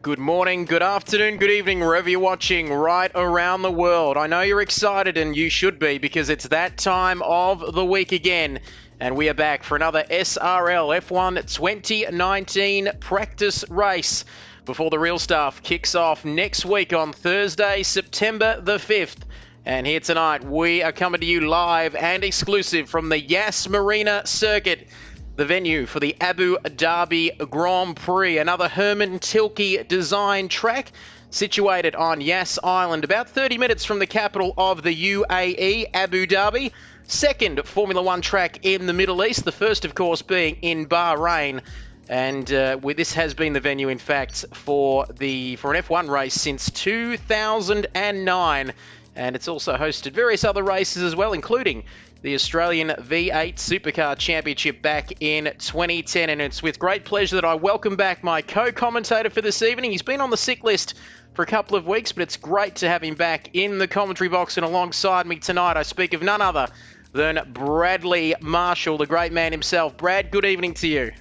Good morning, good afternoon, good evening, wherever you're watching right around the world. I know you're excited, and you should be, because it's that time of the week again. And we are back for another SRL F1 2019 practice race before the real stuff kicks off next week on Thursday, September the 5th. And here tonight, we are coming to you live and exclusive from the Yas Marina circuit, the venue for the Abu Dhabi Grand Prix, another Herman Tilke design track situated on Yas Island, about 30 minutes from the capital of the UAE, Abu Dhabi. Second Formula One track in the Middle East, the first, of course, being in Bahrain. And this has been the venue, in fact, for an F1 race since 2009. And it's also hosted various other races as well, including the Australian V8 Supercar Championship back in 2010. And it's with great pleasure that I welcome back my co-commentator for this evening. He's been on the sick list for a couple of weeks, but it's great to have him back in the commentary box. And alongside me tonight, I speak of none other than Bradley Marshall, the great man himself. Brad, good evening to you.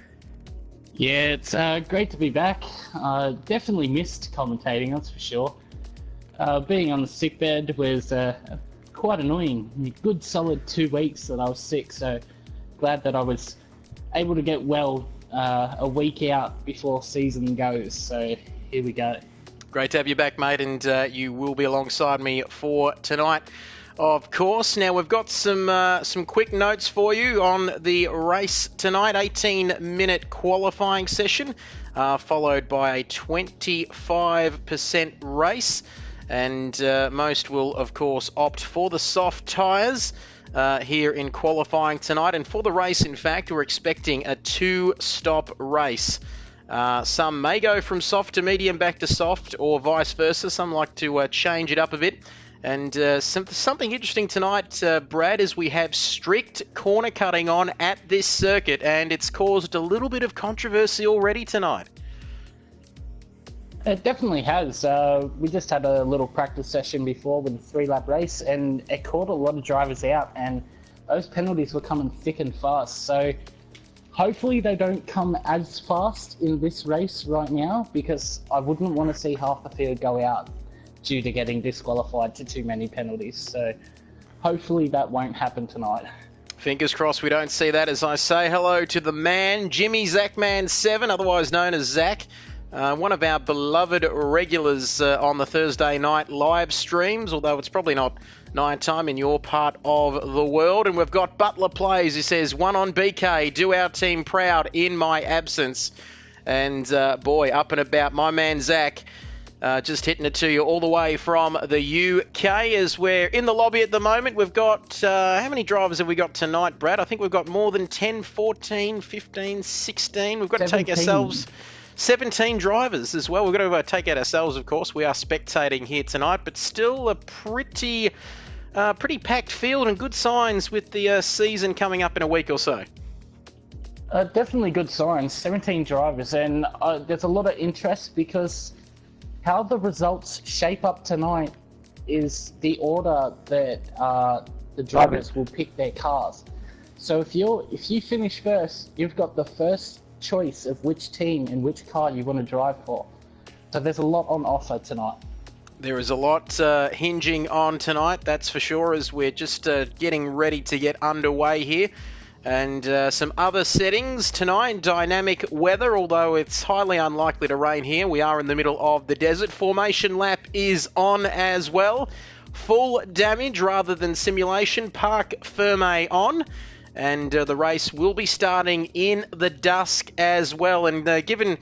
Yeah, it's great to be back. Definitely missed commentating, that's for sure. Being on the sickbed was quite annoying. A good solid 2 weeks that I was sick, so glad that I was able to get well a week out before season goes. So here we go. Great to have you back, mate, and you will be alongside me for tonight, of course. Now, we've got some quick notes for you on the race tonight. 18-minute qualifying session, followed by a 25% race. And most will, of course, opt for the soft tyres here in qualifying tonight. And for the race, in fact, we're expecting a 2-stop race. Some may go from soft to medium back to soft, or vice versa. Some like to change it up a bit. And something interesting tonight, Brad, is we have strict corner cutting on at this circuit, and it's caused a little bit of controversy already tonight. It definitely has. We just had a little practice session before with a 3-lap race, and it caught a lot of drivers out, and those penalties were coming thick and fast. So hopefully they don't come as fast in this race right now, because I wouldn't want to see half the field go out due to getting disqualified to too many penalties. So hopefully that won't happen tonight. Fingers crossed we don't see that. As I say hello to the man, Jimmy Zachman7, otherwise known as Zach. One of our beloved regulars on the Thursday night live streams, although it's probably not night time in your part of the world. And we've got Butler Plays, who says, "One on BK, do our team proud in my absence." And boy, up and about, my man Zach, just hitting it to you all the way from the UK as we're in the lobby at the moment. We've got, how many drivers have we got tonight, Brad? I think we've got more than 10, 14, 15, 16. We've got 17. To take ourselves 17 drivers as well. We've got to take out ourselves, of course. We are spectating here tonight, but still a pretty packed field and good signs with the season coming up in a week or so. Definitely good signs. 17 drivers, and there's a lot of interest because how the results shape up tonight is the order that the drivers will pick their cars. So if you finish first, you've got the first choice of which team and which car you want to drive for. So there's a lot on offer tonight. There is a lot hinging on tonight, that's for sure, as we're just getting ready to get underway here. And some other settings tonight, dynamic weather, although it's highly unlikely to rain here. We are in the middle of the desert. Formation lap is on as well. Full damage rather than simulation. Parc Ferme on. And the race will be starting in the dusk as well. And given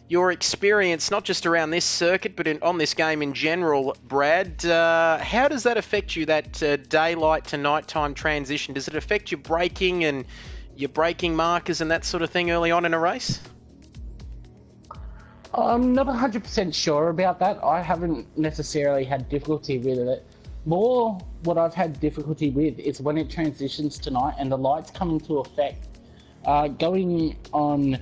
your experience, not just around this circuit, but on this game in general, Brad, how does that affect you, that daylight to nighttime transition? Does it affect your braking and your braking markers and that sort of thing early on in a race? I'm not 100% sure about that. I haven't necessarily had difficulty with it. More, what I've had difficulty with is when it transitions tonight and the lights come into effect. Going on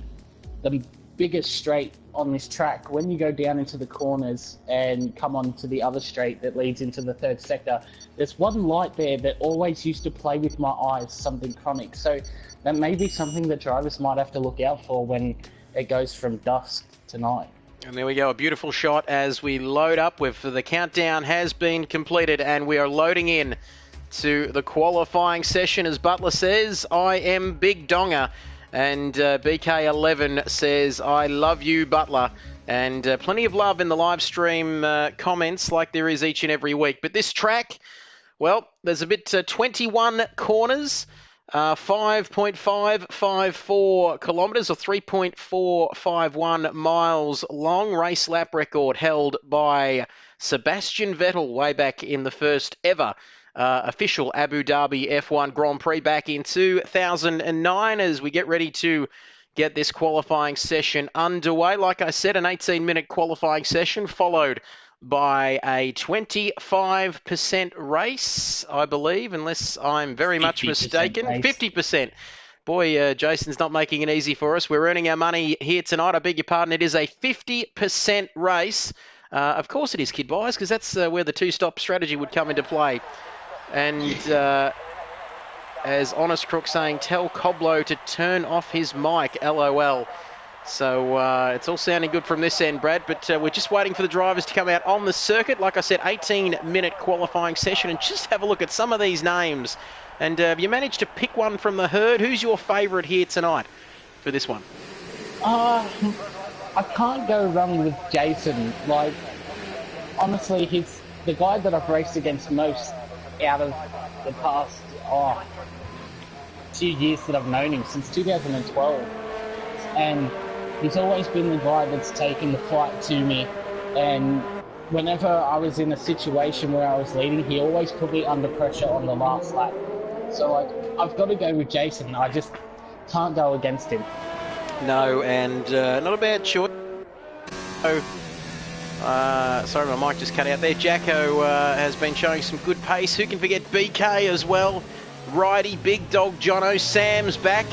the biggest straight on this track, when you go down into the corners and come on to the other straight that leads into the third sector, there's one light there that always used to play with my eyes, something chronic. So that may be something that drivers might have to look out for when it goes from dusk to night. And there we go, a beautiful shot as we load up. The countdown has been completed and we are loading in to the qualifying session. As Butler says, I am Big Donga. And BK11 says, I love you, Butler. And plenty of love in the live stream comments like there is each and every week. But this track, well, there's a bit 21 corners. 5.554 kilometres or 3.451 miles long. Race lap record held by Sebastian Vettel way back in the first ever official Abu Dhabi F1 Grand Prix back in 2009 as we get ready to get this qualifying session underway. Like I said, an 18-minute qualifying session followed by a 25% race, I believe, unless I'm very much mistaken. Race. 50%. Boy, Jason's not making it easy for us. We're earning our money here tonight. I beg your pardon. It is a 50% race. Of course it is, Kid Buys, because that's where the two-stop strategy would come into play. And as Honest Crook saying, tell Coblo to turn off his mic, LOL. So it's all sounding good from this end, Brad, but we're just waiting for the drivers to come out on the circuit. Like I said, 18-minute qualifying session, and just have a look at some of these names. And have you managed to pick one from the herd? Who's your favourite here tonight for this one? I can't go wrong with Jason. Like, honestly, he's the guy that I've raced against most out of the past 2 years that I've known him, since 2012. And he's always been the guy that's taken the fight to me, and whenever I was in a situation where I was leading, he always put me under pressure on the last lap. So like, I've got to go with Jason. I just can't go against him. No, and not a bad choice. Sorry, my mic just cut out there. Jacko has been showing some good pace. Who can forget BK as well? Righty, Big Dog Jono. Sam's back.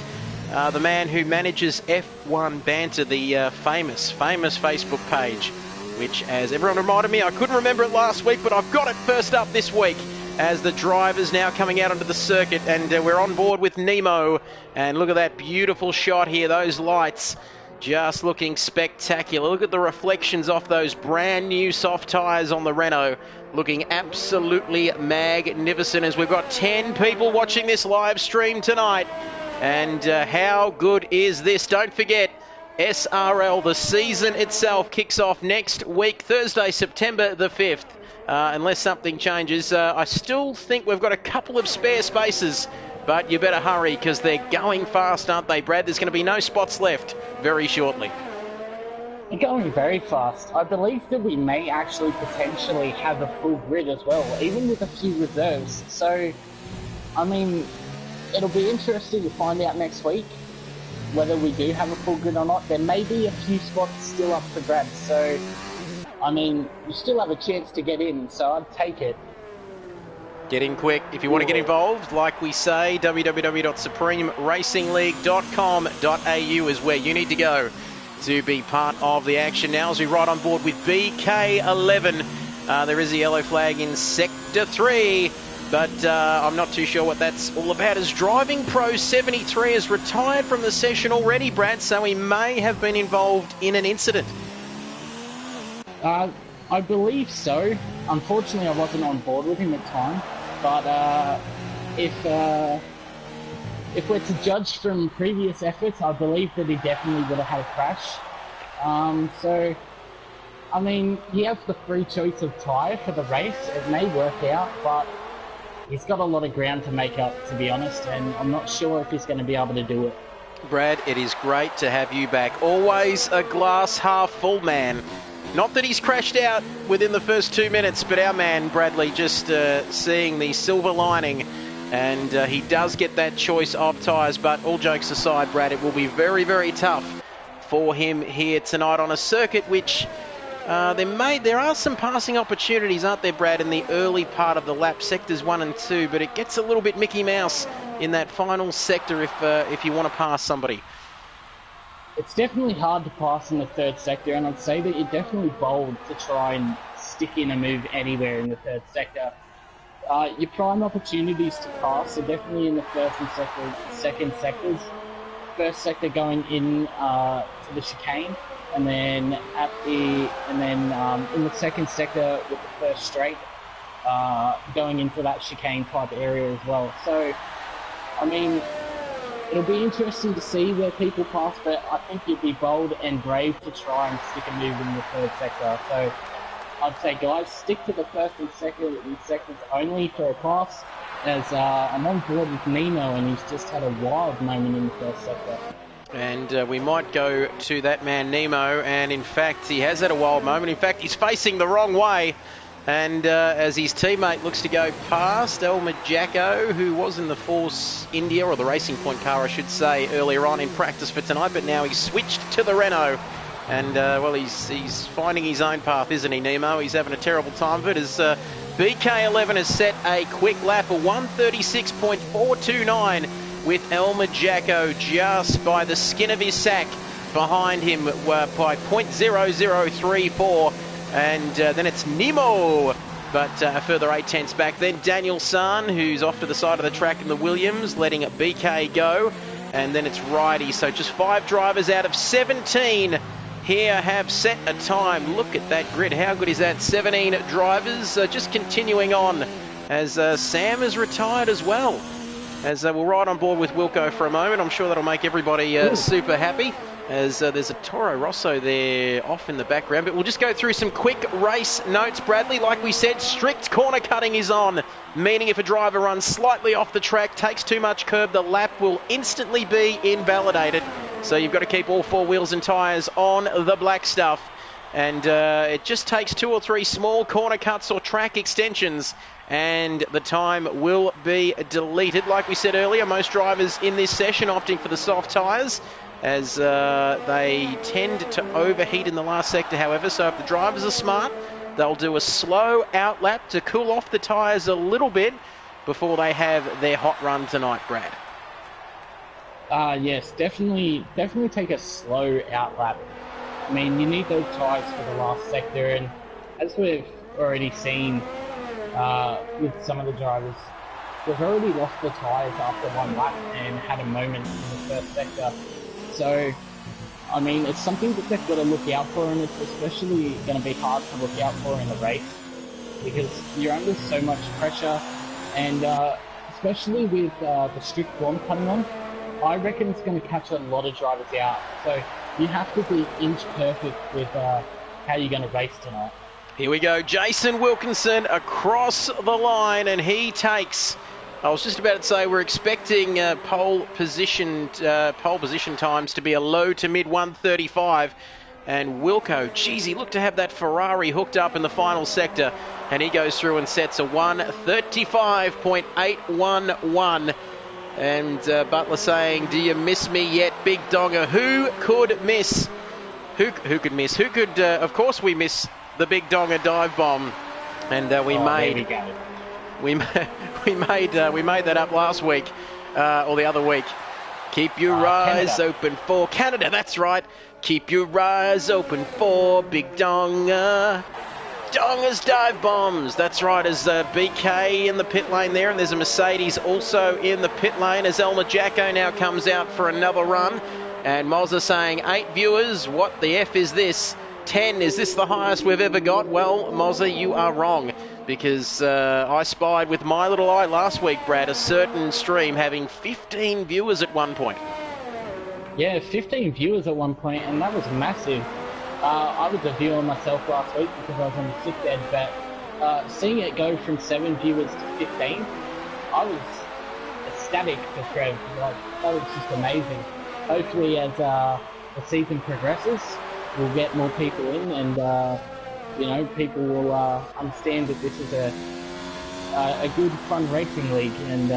The man who manages F1 Banter, the famous Facebook page, which, as everyone reminded me, I couldn't remember it last week, but I've got it first up this week as the drivers now coming out onto the circuit, and we're on board with Nemo. And look at that beautiful shot here, those lights just looking spectacular. Look at the reflections off those brand new soft tyres on the Renault, looking absolutely magnificent as we've got 10 people watching this live stream tonight. And how good is this? Don't forget, SRL, the season itself, kicks off next week, Thursday, September the 5th. Unless something changes, I still think we've got a couple of spare spaces, but you better hurry because they're going fast, aren't they, Brad? There's going to be no spots left very shortly. They're going very fast. I believe that we may actually potentially have a full grid as well, even with a few reserves. So, I mean, it'll be interesting to find out next week whether we do have a full grid or not. There may be a few spots still up for grabs, so I mean, you still have a chance to get in, so I'd take it. Get in quick. If you want to get involved, like we say, www.supremeracingleague.com.au is where you need to go to be part of the action. Now as we ride on board with BK11, there is a yellow flag in Sector 3. But I'm not too sure what that's all about, as Driving Pro 73 has retired from the session already, Brad, so he may have been involved in an incident. I believe so. Unfortunately, I wasn't on board with him at the time, but if we're to judge from previous efforts, I believe that he definitely would have had a crash. So, I mean, he has the free choice of tyre for the race. It may work out, but he's got a lot of ground to make up, to be honest, and I'm not sure if he's going to be able to do it. Brad, it is great to have you back. Always a glass half full man. Not that he's crashed out within the first 2 minutes, but our man, Bradley, just seeing the silver lining, and he does get that choice of tyres. But all jokes aside, Brad, it will be very, very tough for him here tonight on a circuit which there are some passing opportunities, aren't there, Brad, in the early part of the lap, sectors 1 and 2, but it gets a little bit Mickey Mouse in that final sector if you want to pass somebody. It's definitely hard to pass in the third sector, and I'd say that you're definitely bold to try and stick in a move anywhere in the third sector. Your prime opportunities to pass are definitely in the first and second sectors. First sector going in to the chicane, and then in the second sector with the first straight, going into that chicane type area as well. So, I mean, it'll be interesting to see where people pass, but I think you'd be bold and brave to try and stick a move in the third sector. So I'd say, guys, stick to the first and second sectors only for a pass, as I'm on board with Nemo, and he's just had a wild moment in the first sector. And we might go to that man Nemo, and in fact he has had a wild moment. In fact, he's facing the wrong way, and as his teammate looks to go past Elmer Jacko, who was in the Force India, or the Racing Point car I should say, earlier on in practice for tonight, but now he's switched to the Renault. And, well, he's finding his own path, isn't he, Nemo? He's having a terrible time of it, as BK11 has set a quick lap of 136.429, with Elmer Jacko just by the skin of his sack behind him by 0.0034. And then it's Nemo, but a further 8 tenths back. Then Daniel San, who's off to the side of the track in the Williams, letting BK go. And then it's Righty. So just 5 drivers out of 17 here have set a time. Look at that grid. How good is that? 17 drivers. Just continuing on, as Sam is retired as well. As we'll ride on board with Wilco for a moment. I'm sure that'll make everybody super happy, as there's a Toro Rosso there off in the background. But we'll just go through some quick race notes, Bradley. Like we said, strict corner cutting is on, meaning if a driver runs slightly off the track, takes too much curb, the lap will instantly be invalidated. So you've got to keep all 4 wheels and tyres on the black stuff. And it just takes 2 or 3 small corner cuts or track extensions, and the time will be deleted. Like we said earlier, most drivers in this session opting for the soft tyres, as they tend to overheat in the last sector, however. So if the drivers are smart, they'll do a slow out lap to cool off the tyres a little bit before they have their hot run tonight, Brad. Yes, definitely take a slow out lap. I mean, you need those tyres for the last sector, and as we've already seen with some of the drivers, they've already lost the tyres after 1 lap and had a moment in the first sector. So, I mean, it's something that they've got to look out for, and it's especially going to be hard to look out for in the race, because you're under so much pressure, and especially with the strict form coming on, I reckon it's going to catch a lot of drivers out. So you have to be inch perfect with how you're going to race tonight. Here we go, Jason Wilkinson across the line, and he takes, I was just about to say, we're expecting pole position times to be a low to mid 135. And Wilco, geez, he looked to have that Ferrari hooked up in the final sector, and he goes through and sets a 135.811. And Butler saying, "Do you miss me yet, Big Donga?" Who could miss? Who could miss? Who could? Of course, we miss the Big Donga dive bomb, and we made that up last week or the other week. Keep your eyes open for Canada. That's right. Keep your eyes open for Big Donga. Donga's dive bombs. That's right, as BK in the pit lane there, and there's a Mercedes also in the pit lane as Elmer Jacko now comes out for another run. And Mozza saying, 8 viewers, what the F is this? 10, is this the highest we've ever got? Well, Mozza, you are wrong, because I spied with my little eye last week, Brad, a certain stream having 15 viewers at one point. Yeah, 15 viewers at one point, and that was massive. I was a viewer myself last week because I was on the sick bed, but seeing it go from 7 viewers to 15, I was ecstatic for Trev. Like, that was just amazing. Hopefully, as the season progresses, we'll get more people in, and people will understand that this is a good, fun racing league, and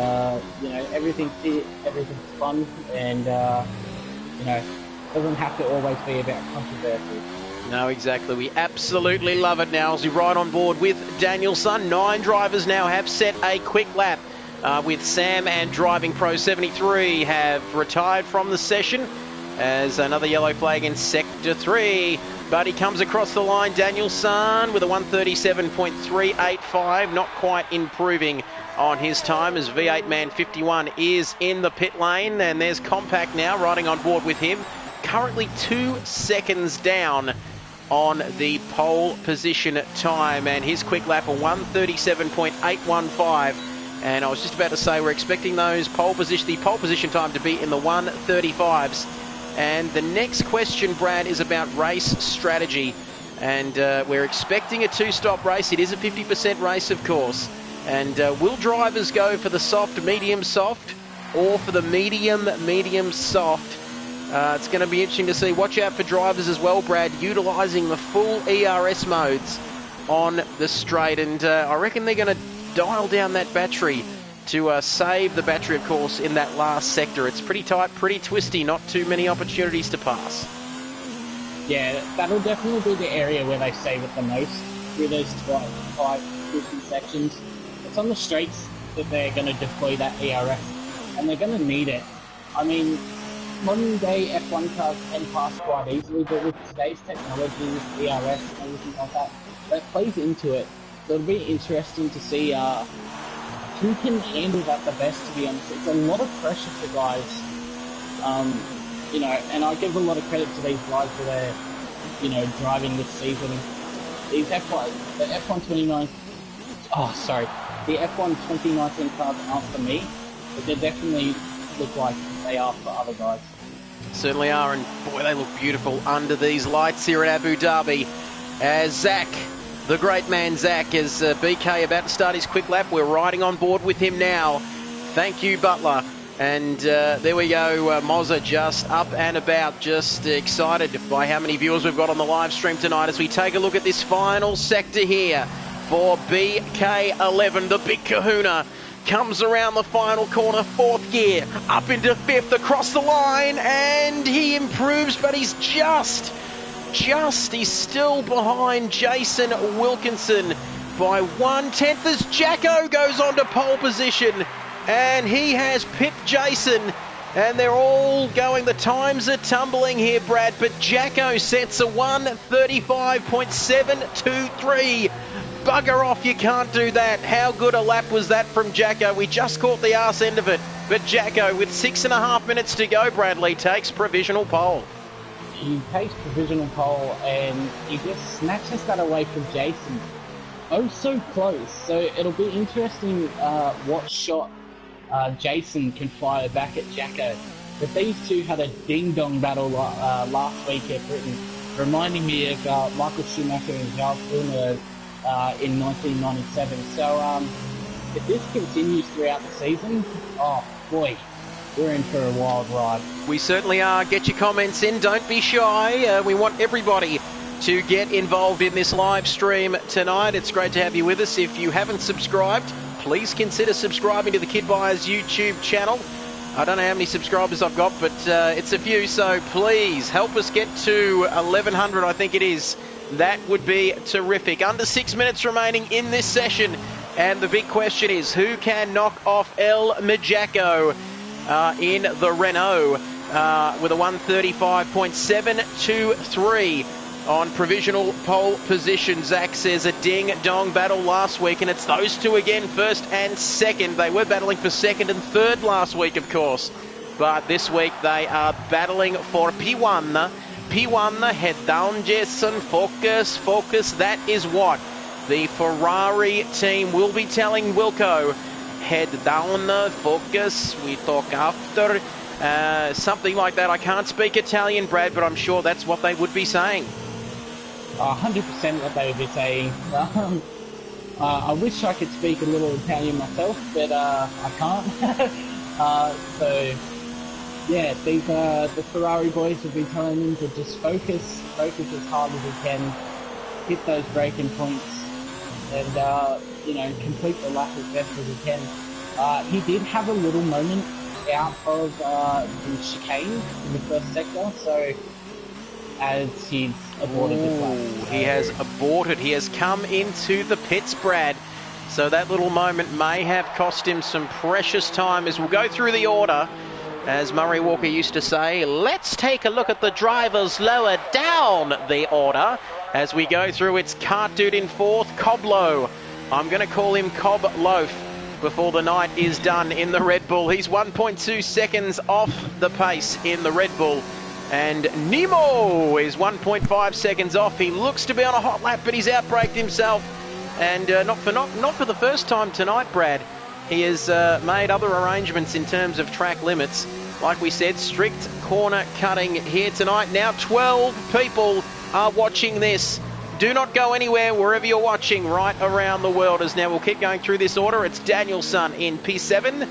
everything's fun, and doesn't have to always be about controversy. No, exactly. We absolutely love it now as we ride on board with Danielson. 9 drivers now have set a quick lap with Sam, and Driving Pro 73 have retired from the session as another yellow flag in Sector 3. But he comes across the line, Danielson, with a 137.385, not quite improving on his time, as V8 man 51 is in the pit lane, and there's Compact now riding on board with him. currently 2 seconds down on the pole position time, and his quick lap of 1:37.815. And I was just about to say, we're expecting the pole position time to be in the 1:35s. And the next question, Brad, is about race strategy. And we're expecting a 2-stop race. It is a 50% race, of course. And will drivers go for the soft, medium, soft, or for the medium, medium, soft? It's going to be interesting to see. Watch out for drivers as well, Brad, utilising the full ERS modes on the straight. And I reckon they're going to dial down that battery to save the battery, of course, in that last sector. It's pretty tight, pretty twisty, not too many opportunities to pass. Yeah, that'll definitely be the area where they save it the most, through those tight, twisty sections. It's on the straights that they're going to deploy that ERS, and they're going to need it. I mean, modern day F1 cars can pass quite easily, but with today's technology, with ERS and everything like that, that plays into it. So it'll be interesting to see who can handle that the best, to be honest. It's a lot of pressure for guys, you know, and I give a lot of credit to these guys that are, you know, driving this season. These the F1 2019 cars aren't for me, but they definitely look like they are for other guys. Certainly are, and boy, they look beautiful under these lights here at Abu Dhabi. As Zach, the great man Zach, is BK about to start his quick lap. We're riding on board with him now. Thank you, Butler. And there we go, Mozza just up and about, just excited by how many viewers we've got on the live stream tonight as we take a look at this final sector here for BK11. The big kahuna comes around the final corner, 4th gear, up into 5th, across the line, and he improves, but he's he's still behind Jason Wilkinson by 1/10 as Jacko goes on to pole position, and he has pipped Jason, and they're all going, the times are tumbling here, Brad, but Jacko sets a 1:35.723. Bugger off, you can't do that. How good a lap was that from Jacko? We just caught the arse end of it. But Jacko, with 6.5 minutes to go, Bradley, takes provisional pole. He takes provisional pole and he just snatches that away from Jason. Oh, so close. So it'll be interesting what shot Jason can fire back at Jacko. But these two had a ding-dong battle last week at Britain, reminding me of Michael Schumacher and Charles Villeneuve in 1997. So if this continues throughout the season, oh boy, we're in for a wild ride. We certainly are. Get your comments in. Don't be shy. We want everybody to get involved in this live stream tonight. It's great to have you with us. If you haven't subscribed, please consider subscribing to the Kid Buyers YouTube channel. I don't know how many subscribers I've got, but it's a few, so please help us get to 1,100, I think it is. That would be terrific. Under 6 minutes remaining in this session, and the big question is, who can knock off El Majacco in the Renault with a 1:35.723 on provisional pole position. Zach says a ding-dong battle last week, and it's those two again, first and second. They were battling for second and third last week, of course, but this week they are battling for P1. P1, head down, Jason, focus, that is what the Ferrari team will be telling Wilco. Head down, focus, we talk after, something like that. I can't speak Italian, Brad, but I'm sure that's what they would be saying. 100% what they would be saying. I wish I could speak a little Italian myself, but I can't. So yeah, these the Ferrari boys will be telling him to just focus as hard as he can, hit those braking points, and you know, complete the lap as best as he can. He did have a little moment out of the chicane in the first sector, so as he's aborted the lap. He has aborted. He has come into the pits, Brad. So that little moment may have cost him some precious time as we'll go through the order. As Murray Walker used to say, let's take a look at the drivers lower down the order. As we go through, it's Cart Dude in 4th, Coblo. I'm going to call him Cob Loaf before the night is done in the Red Bull. He's 1.2 seconds off the pace in the Red Bull. And Nemo is 1.5 seconds off. He looks to be on a hot lap, but he's outbraked himself. And not for the first time tonight, Brad. He has made other arrangements in terms of track limits. Like we said, strict corner cutting here tonight. Now 12 people are watching this. Do not go anywhere wherever you're watching right around the world, as now we'll keep going through this order. It's Danielson in P7.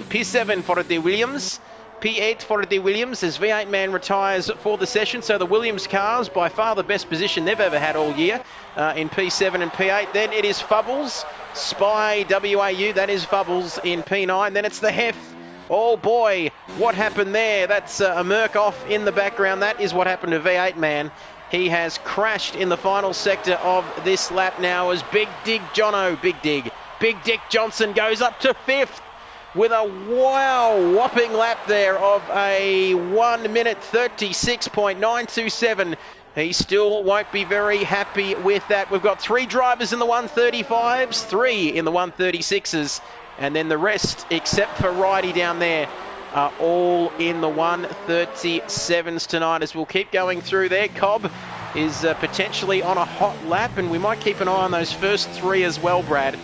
P7 for the Williams. P8 for the Williams as V8 man retires for the session. So the Williams cars, by far the best position they've ever had all year in P7 and P8. Then it is Fubbles, Spy WAU, that is Fubbles in P9. Then it's the Hef. Oh boy, what happened there? That's a Merc off in the background. That is what happened to V8 man. He has crashed in the final sector of this lap now as Big Dick Johnson goes up to 5th with a whopping lap there of a 1 minute 36.927. He still won't be very happy with that. We've got 3 drivers in the 135s, 3 in the 136s, and then the rest, except for Righty down there, are all in the 137s tonight as we'll keep going through there. Cobb is potentially on a hot lap, and we might keep an eye on those first 3 as well, Brad,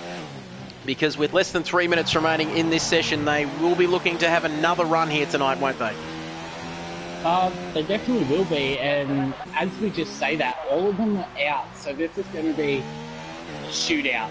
because with less than 3 minutes remaining in this session, they will be looking to have another run here tonight, won't they? They definitely will be, and as we just say that, all of them are out, so this is going to be a shootout.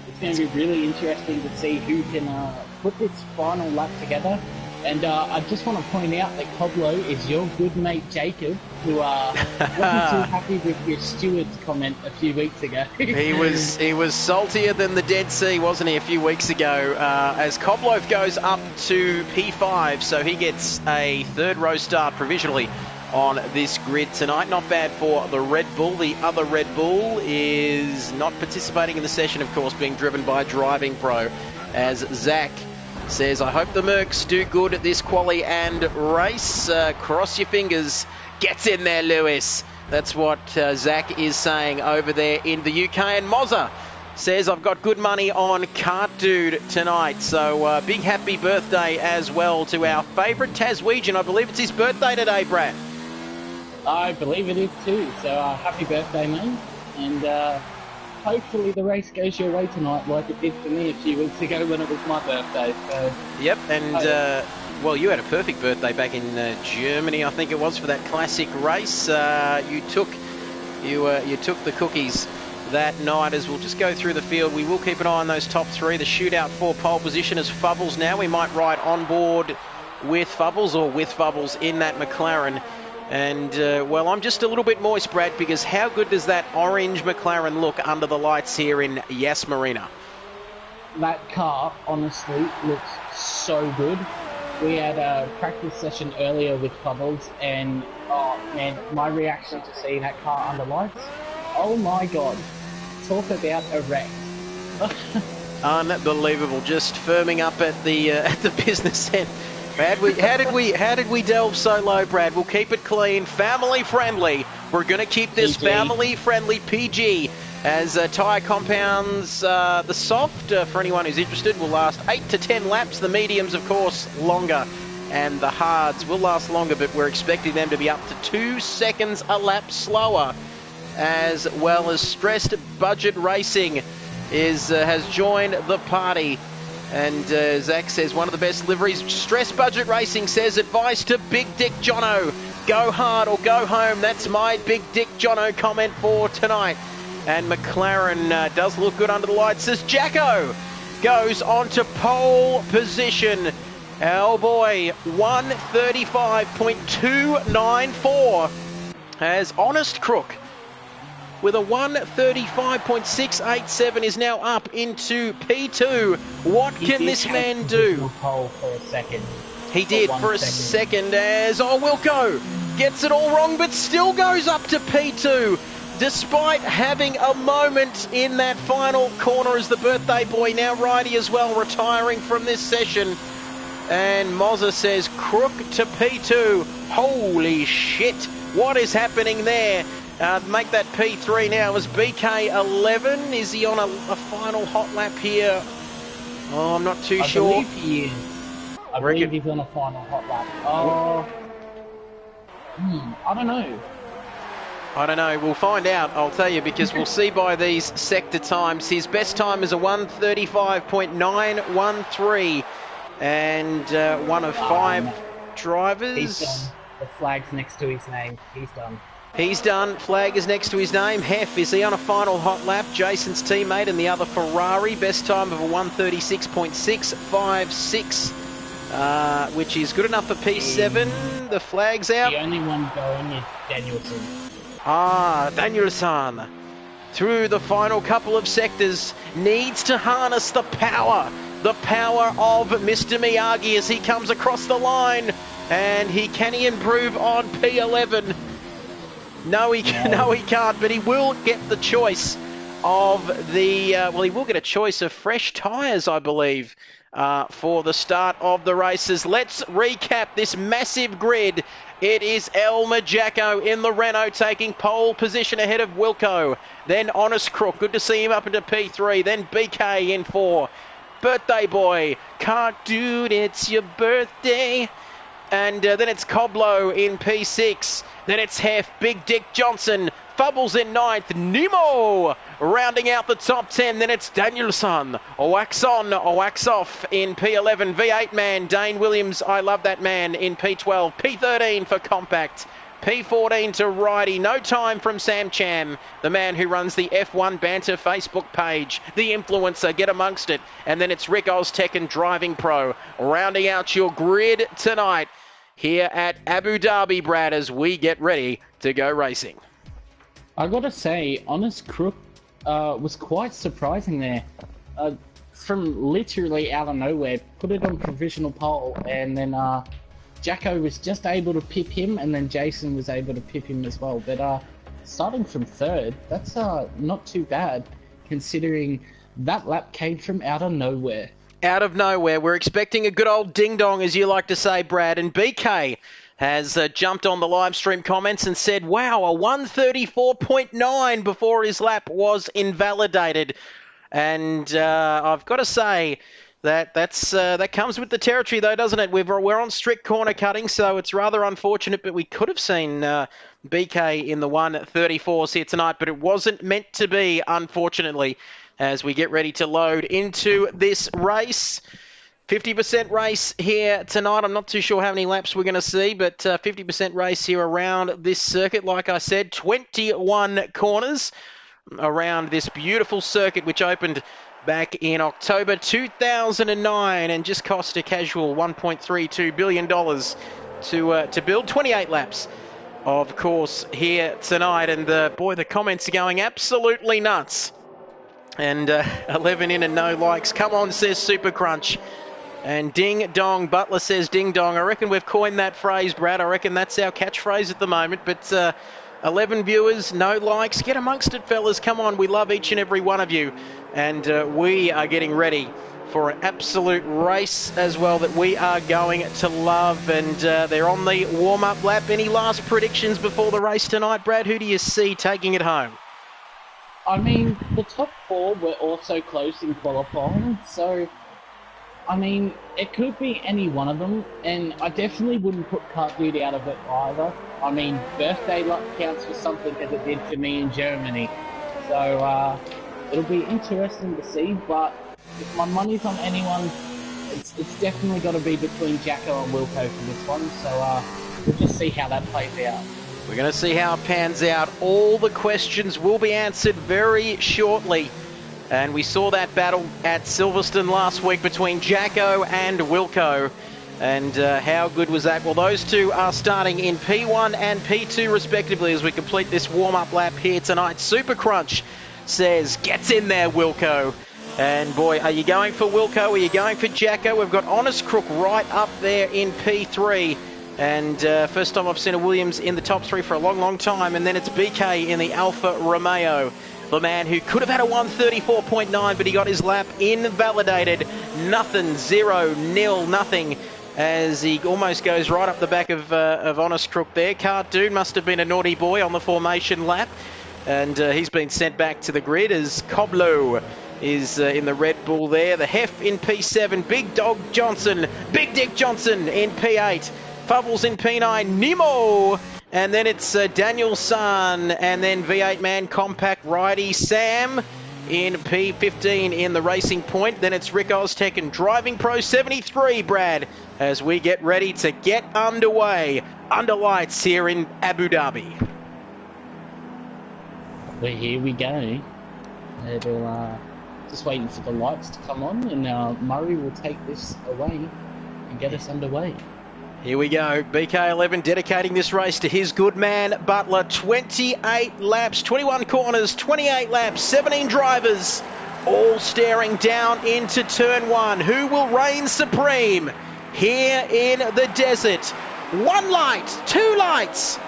It's going to be really interesting to see who can put this final lap together. And I just want to point out that Coblo is your good mate Jacob, who wasn't too happy with your steward's comment a few weeks ago. he was saltier than the Dead Sea, wasn't he, a few weeks ago, as Koblo goes up to P5, so he gets a 3rd row start provisionally on this grid tonight. Not bad for the Red Bull. The other Red Bull is not participating in the session, of course, being driven by Driving Pro, as Zach says, I hope the Mercs do good at this quali and race. Cross your fingers. Gets in there, Lewis. That's what Zach is saying over there in the UK. And Mozza says, I've got good money on Kart Dude tonight. So big happy birthday as well to our favourite Taswegian. I believe it's his birthday today, Brad. I believe it is too. So happy birthday, mate. And hopefully the race goes your way tonight like it did for me a few weeks ago when it was my birthday. So. Yep, and well, you had a perfect birthday back in Germany, I think it was, for that classic race. You took the cookies that night. As we'll just go through the field, we will keep an eye on those top 3. The shootout for pole position is Fubbles now. We might ride on board with Fubbles or with Fubbles in that McLaren. And, well, I'm just a little bit moist, Brad, because how good does that orange McLaren look under the lights here in Yas Marina? That car, honestly, looks so good. We had a practice session earlier with Bubbles, and, oh, man, my reaction to seeing that car under lights, oh, my God. Talk about a wreck. Unbelievable. Just firming up at the business end. How did we delve so low, Brad? We'll keep it clean, family friendly. We're going to keep this PG. family friendly PG, as tyre compounds, the soft, for anyone who's interested, will last 8 to 10 laps. The mediums, of course, longer, and the hards will last longer, but we're expecting them to be up to 2 seconds a lap slower, as well as Stressed Budget Racing has joined the party. And Zach says, one of the best liveries. Stress Budget Racing says, advice to Big Dick Jono. Go hard or go home. That's my Big Dick Jono comment for tonight. And McLaren does look good under the lights as Jacko goes on to pole position. Oh boy, 135.294 as Honest Crook with a 135.687 is now up into P2. What can this man do? Pole for a second. He did for a second as Wilco gets it all wrong, but still goes up to P2, despite having a moment in that final corner as the birthday boy, now righty as well, retiring from this session. And Mozza says, Crook to P2. Holy shit, what is happening there? Make that P3 now as BK11. Is he on a final hot lap here? Oh, I'm not too sure. I believe he is. I believe he's on a final hot lap. Oh. I don't know. I don't know. We'll find out, I'll tell you, because we'll see by these sector times. His best time is a 1:35.913, and one of 5 drivers. He's done. The flag's next to his name. He's done. He's done. Flag is next to his name. Hef, is he on a final hot lap? Jason's teammate and the other Ferrari. Best time of a 1:36.656, which is good enough for P7. The flag's out. The only one going is Danielson. Danielson, through the final couple of sectors, needs to harness the power of Mr. Miyagi as he comes across the line. And can he improve on P11? No, he can't, but he will get the choice of he will get a choice of fresh tyres, I believe, for the start of the races. Let's recap this massive grid. It is Elmer Jacko in the Renault taking pole position ahead of Wilco. Then Honest Crook, good to see him up into P3. Then BK in 4. Birthday Boy, Can't Dude, it's your birthday. And then it's Coblo in P6. Then it's Hef, Big Dick Johnson, Fubbles in 9th, Nemo rounding out the top 10. Then it's Danielson, Wax On, Wax Off in P11. V8 man, Dane Williams, I love that man in P12. P13 for Compact. P14 to Righty. No time from Sam Cham, the man who runs the F1 Banter Facebook page, the influencer, get amongst it. And then it's Rick Oztech and Driving Pro, rounding out your grid tonight here at Abu Dhabi, Brad, as we get ready to go racing. I gotta say, Honest Crook was quite surprising there. From literally out of nowhere, put it on provisional pole, and then Jacko was just able to pip him, and then Jason was able to pip him as well. But starting from 3rd, that's not too bad, considering that lap came from out of nowhere. Out of nowhere. We're expecting a good old ding-dong, as you like to say, Brad. And BK has jumped on the live stream comments and said, wow, a 1:34.9 before his lap was invalidated. And I've got to say that comes with the territory, though, doesn't it? We're on strict corner cutting, so it's rather unfortunate, but we could have seen BK in the 1:34s here tonight, but it wasn't meant to be, unfortunately, as we get ready to load into this race. 50% race here tonight. I'm not too sure how many laps we're going to see, but 50% race here around this circuit. Like I said, 21 corners around this beautiful circuit, which opened back in October 2009 and just cost a casual $1.32 billion to build. 28 laps, of course, here tonight. And the comments are going absolutely nuts. And 11 in and no likes. Come on, says Super Crunch. And Ding Dong, Butler says Ding Dong. I reckon we've coined that phrase, Brad. I reckon that's our catchphrase at the moment. But 11 viewers, no likes. Get amongst it, fellas. Come on, we love each and every one of you. And we are getting ready for an absolute race as well that we are going to love. And they're on the warm-up lap. Any last predictions before the race tonight, Brad? Who do you see taking it home? I mean, the top 4 were also close in qualifying, so, I mean, it could be any one of them, and I definitely wouldn't put Cart Dude out of it either. I mean, birthday luck counts for something as it did for me in Germany, so it'll be interesting to see, but if my money's on anyone, it's definitely got to be between Jacko and Wilco for this one, so we'll just see how that plays out. We're going to see how it pans out. All the questions will be answered very shortly. And we saw that battle at Silverstone last week between Jacko and Wilco. And how good was that? Well, those two are starting in P1 and P2 respectively as we complete this warm-up lap here tonight. Super Crunch says, gets in there, Wilco. And boy, are you going for Wilco? Are you going for Jacko? We've got Honest Crook right up there in P3. And first time I've seen a Williams in the top 3 for a long, long time. And then it's BK in the Alfa Romeo. The man who could have had a 1:34.9, but he got his lap invalidated. Nothing, 0-0, nothing, as he almost goes right up the back of Honest Crook there. Cart Dude must have been a naughty boy on the formation lap. And he's been sent back to the grid as Coblo is in the Red Bull there. The Hef in P7. Big Dog Johnson. Big Dick Johnson in P8. Fubbles in P9, Nemo And then it's Danielson, and then V8 man compact righty Sam in P15 in the Racing Point. Then it's Rick Oztech and Driving Pro 73, Brad, as we get ready to get underway under lights here in Abu Dhabi. Well, here we go. It'll, just waiting for the lights to come on, and Murray will take this away and get us underway. Here we go. BK11 dedicating this race to his good man, Butler. 28 laps, 21 corners, 28 laps, 17 drivers, all staring down into turn one. Who will reign supreme here in the desert? One light, two lights.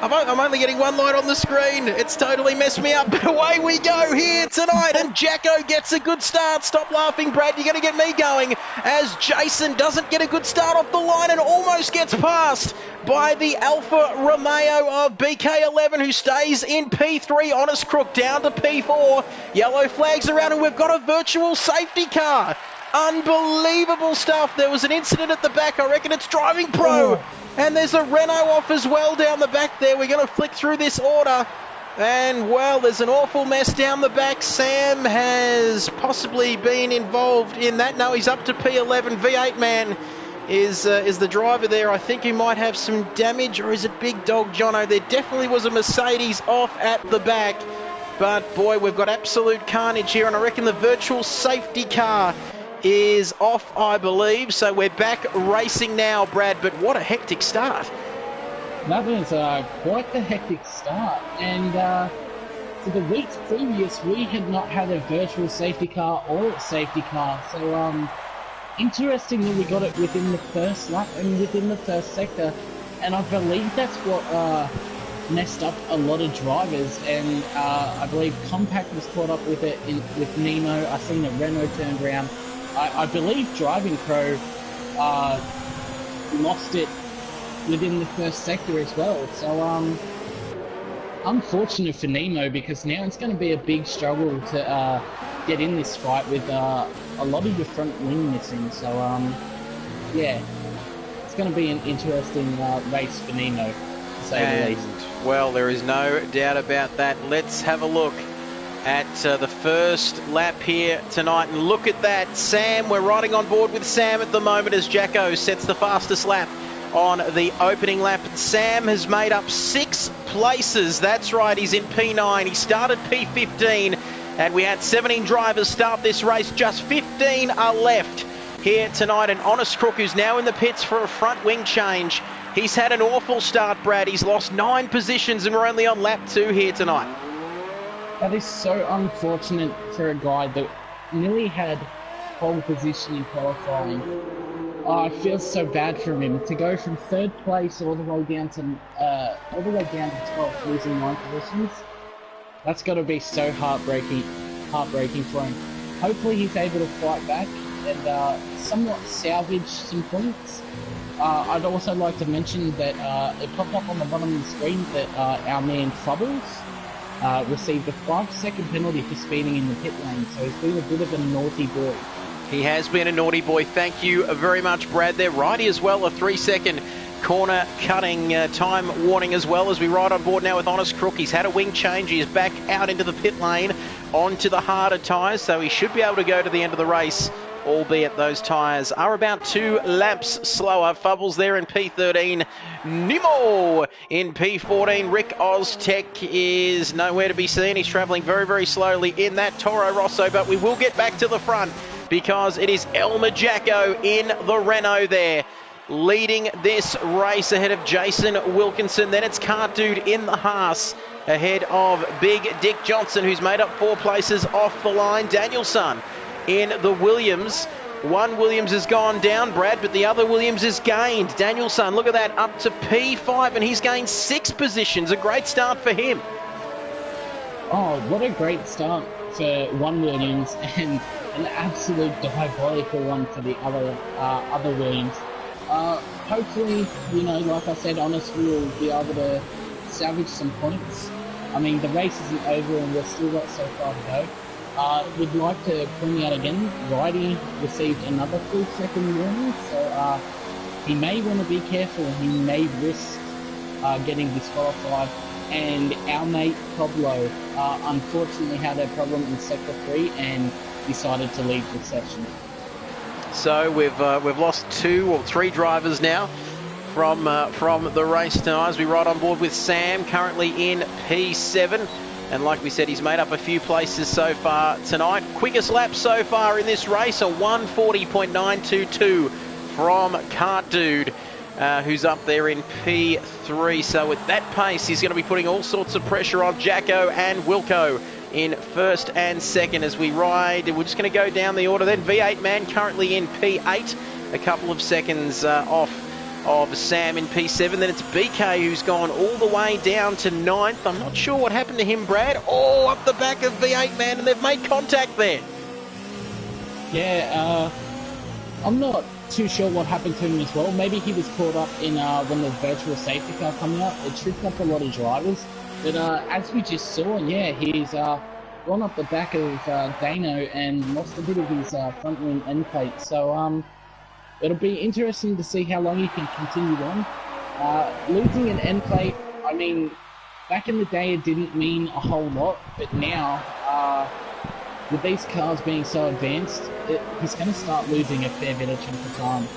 I'm only getting one light on the screen. It's totally messed me up, but away we go here tonight. And Jacko gets a good start. Stop laughing, Brad. You're going to get me going as Jason doesn't get a good start off the line and almost gets passed by the Alfa Romeo of BK11, who stays in P3. Honest Crook down to P4. Yellow flags around, and we've got a virtual safety car. Unbelievable stuff. There was an incident at the back. I reckon it's Driving Pro. And there's a Renault off as well down the back there. We're going to flick through this order. And, well, there's an awful mess down the back. Sam has possibly been involved in that. No, he's up to P11. V8 man is the driver there. I think he might have some damage. Or is it Big Dog Jono? There definitely was a Mercedes off at the back. But, boy, we've got absolute carnage here. And I reckon the virtual safety car is off, I believe. So we're back racing now, Brad, but what a hectic start. That was quite the hectic start, and for the weeks previous we had not had a virtual safety car or a safety car, so interesting that we got it within the first lap and within the first sector, and I believe that's what messed up a lot of drivers, and I believe Compact was caught up with it with Nemo. I seen the Renault turned around. I believe Driving Pro lost it within the first sector as well. So, unfortunate for Nemo, because now it's going to be a big struggle to get in this fight with a lot of your front wing missing. So, yeah, it's going to be an interesting race for Nemo, to say the least. Well, there is no doubt about that. Let's have a look at the first lap here tonight, and look at that. Sam, we're riding on board with Sam at the moment as Jacko sets the fastest lap on the opening lap. Sam has made up 6 places. That's right, he's in P9. He started P15, and we had 17 drivers start this race. Just 15 are left here tonight, and Honest Crook, who's now in the pits for a front wing change. He's had an awful start, Brad. He's lost 9 positions, and we're only on lap 2 here tonight. That is so unfortunate for a guy that nearly had pole position in qualifying. Oh, I feel so bad for him to go from 3rd place all the way down to 12th, losing 9 positions. That's got to be so heartbreaking for him. Hopefully, he's able to fight back and somewhat salvage some points. I'd also like to mention that it popped up on the bottom of the screen that our man Fubbles received a 5-second penalty for speeding in the pit lane, so he's been a bit of a naughty boy. He has been a naughty boy. Thank you very much, Brad. There, righty as well, a 3-second corner cutting time warning as well, as we ride on board now with Honest Crook. He's had a wing change. He is back out into the pit lane onto the harder tyres, so he should be able to go to the end of the race, albeit those tyres are about 2 laps slower. Fubbles there in P13. Nemo in P14. Rick Oztech is nowhere to be seen. He's travelling very, very slowly in that Toro Rosso, but we will get back to the front because it is Elmer Jacko in the Renault there, leading this race ahead of Jason Wilkinson. Then it's Cart Dude in the Haas ahead of Big Dick Johnson, who's made up 4 places off the line. Danielson in the Williams. One Williams has gone down, Brad, but the other Williams has gained. Danielson, look at that, up to P5, and he's gained 6 positions. A great start for him. Oh, what a great start for one Williams, and an absolute diabolical one for the other Williams. Hopefully, you know, like I said, Honest will be able to salvage some points. I mean, the race isn't over and we've still got so far to go. We'd like to point out again, Righty received another 3-second warning, so he may want to be careful. He may risk getting disqualified. And our mate Coblo unfortunately had a problem in Sector 3 and decided to leave the session. So we've lost 2 or 3 drivers now from the race tonight as we ride on board with Sam, currently in P7. And like we said, he's made up a few places so far tonight. Quickest lap so far in this race, a 1:40.922 from Kart Dude, who's up there in P3. So with that pace, he's going to be putting all sorts of pressure on Jacko and Wilco in first and second as we ride. We're just going to go down the order then. V8 Man currently in P8, a couple of seconds off of Sam in P7. Then it's BK who's gone all the way down to 9th. I'm not sure what happened to him, Brad. Oh, up the back of V8 Man, and they've made contact there. Yeah, I'm not too sure what happened to him as well. Maybe he was caught up in when the virtual safety car coming up. It tripped up a lot of drivers. But as we just saw, yeah, he's gone up the back of Dano and lost a bit of his front wing end plate. So it'll be interesting to see how long he can continue on. Losing an end plate, I mean, back in the day it didn't mean a whole lot, but now, with these cars being so advanced, he's going to start losing a fair bit of chunk of time.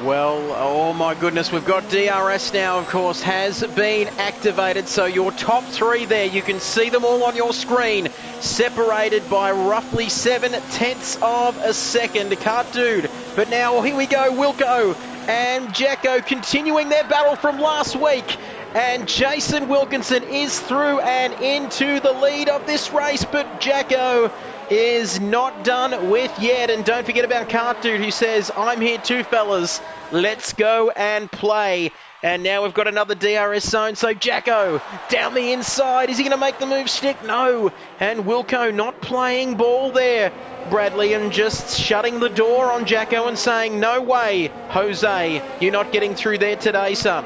Well, oh my goodness, we've got DRS now, of course, has been activated. So your top 3 there, you can see them all on your screen, separated by roughly 0.7 of a second. Kart Dude. But now, here we go, Wilco and Jacko continuing their battle from last week. And Jason Wilkinson is through and into the lead of this race, but Jacko is not done with yet. And don't forget about Kart Dude, who says, I'm here too, fellas. Let's go and play. And now we've got another DRS zone. So Jacko down the inside. Is he going to make the move stick? No. And Wilco not playing ball there. Bradley and just shutting the door on Jacko and saying, no way, Jose, you're not getting through there today, son.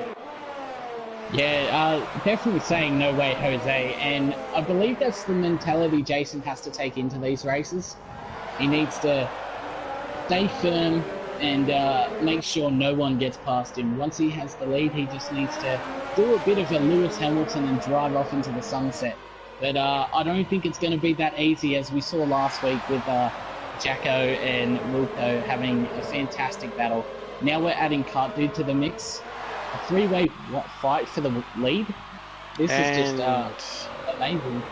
Yeah, definitely saying no way, Jose, and I believe that's the mentality Jason has to take into these races. He needs to stay firm and make sure no one gets past him. Once he has the lead, he just needs to do a bit of a Lewis Hamilton and drive off into the sunset. But I don't think it's going to be that easy, as we saw last week with Jacko and Wilco having a fantastic battle. Now we're adding Kart Dude to the mix. A 3-way fight for the lead. This is just amazing.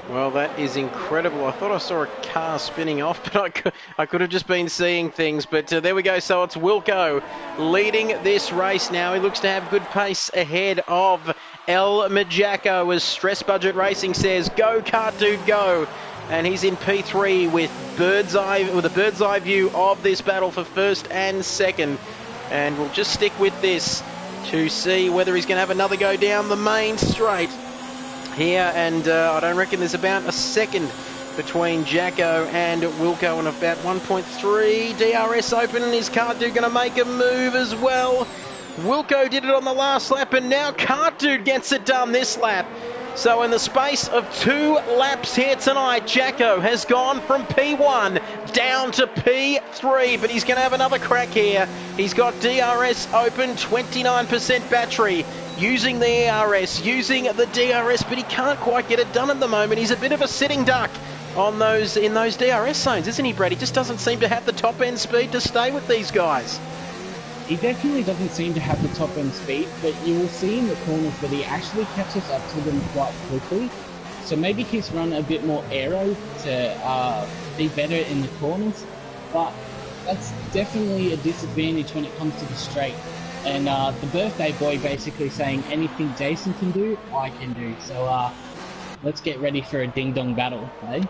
Well, that is incredible. I thought I saw a car spinning off, but I could have just been seeing things. But there we go. So it's Wilco leading this race now. He looks to have good pace ahead of El Majacco, as Stress Budget Racing says, go Kart Dude, go. And he's in P3 with a bird's eye view of this battle for first and second. And we'll just stick with this to see whether he's going to have another go down the main straight here. And I don't reckon there's about a second between Jacko and Wilco, and about 1.3 DRS open. And is Kart Dude going to make a move as well? Wilco did it on the last lap, and now Kart Dude gets it done this lap. So in the space of 2 laps here tonight, Jacko has gone from P1 down to P3, but he's going to have another crack here. He's got DRS open, 29% battery, using the ERS, using the DRS, but he can't quite get it done at the moment. He's a bit of a sitting duck in those DRS zones, isn't he, Brad? He just doesn't seem to have the top end speed to stay with these guys. He definitely doesn't seem to have the top end speed, but you will see in the corners that he actually catches up to them quite quickly. So maybe he's run a bit more aero to be better in the corners, but that's definitely a disadvantage when it comes to the straight. And the birthday boy basically saying anything Jason can do, I can do. So let's get ready for a ding-dong battle, eh?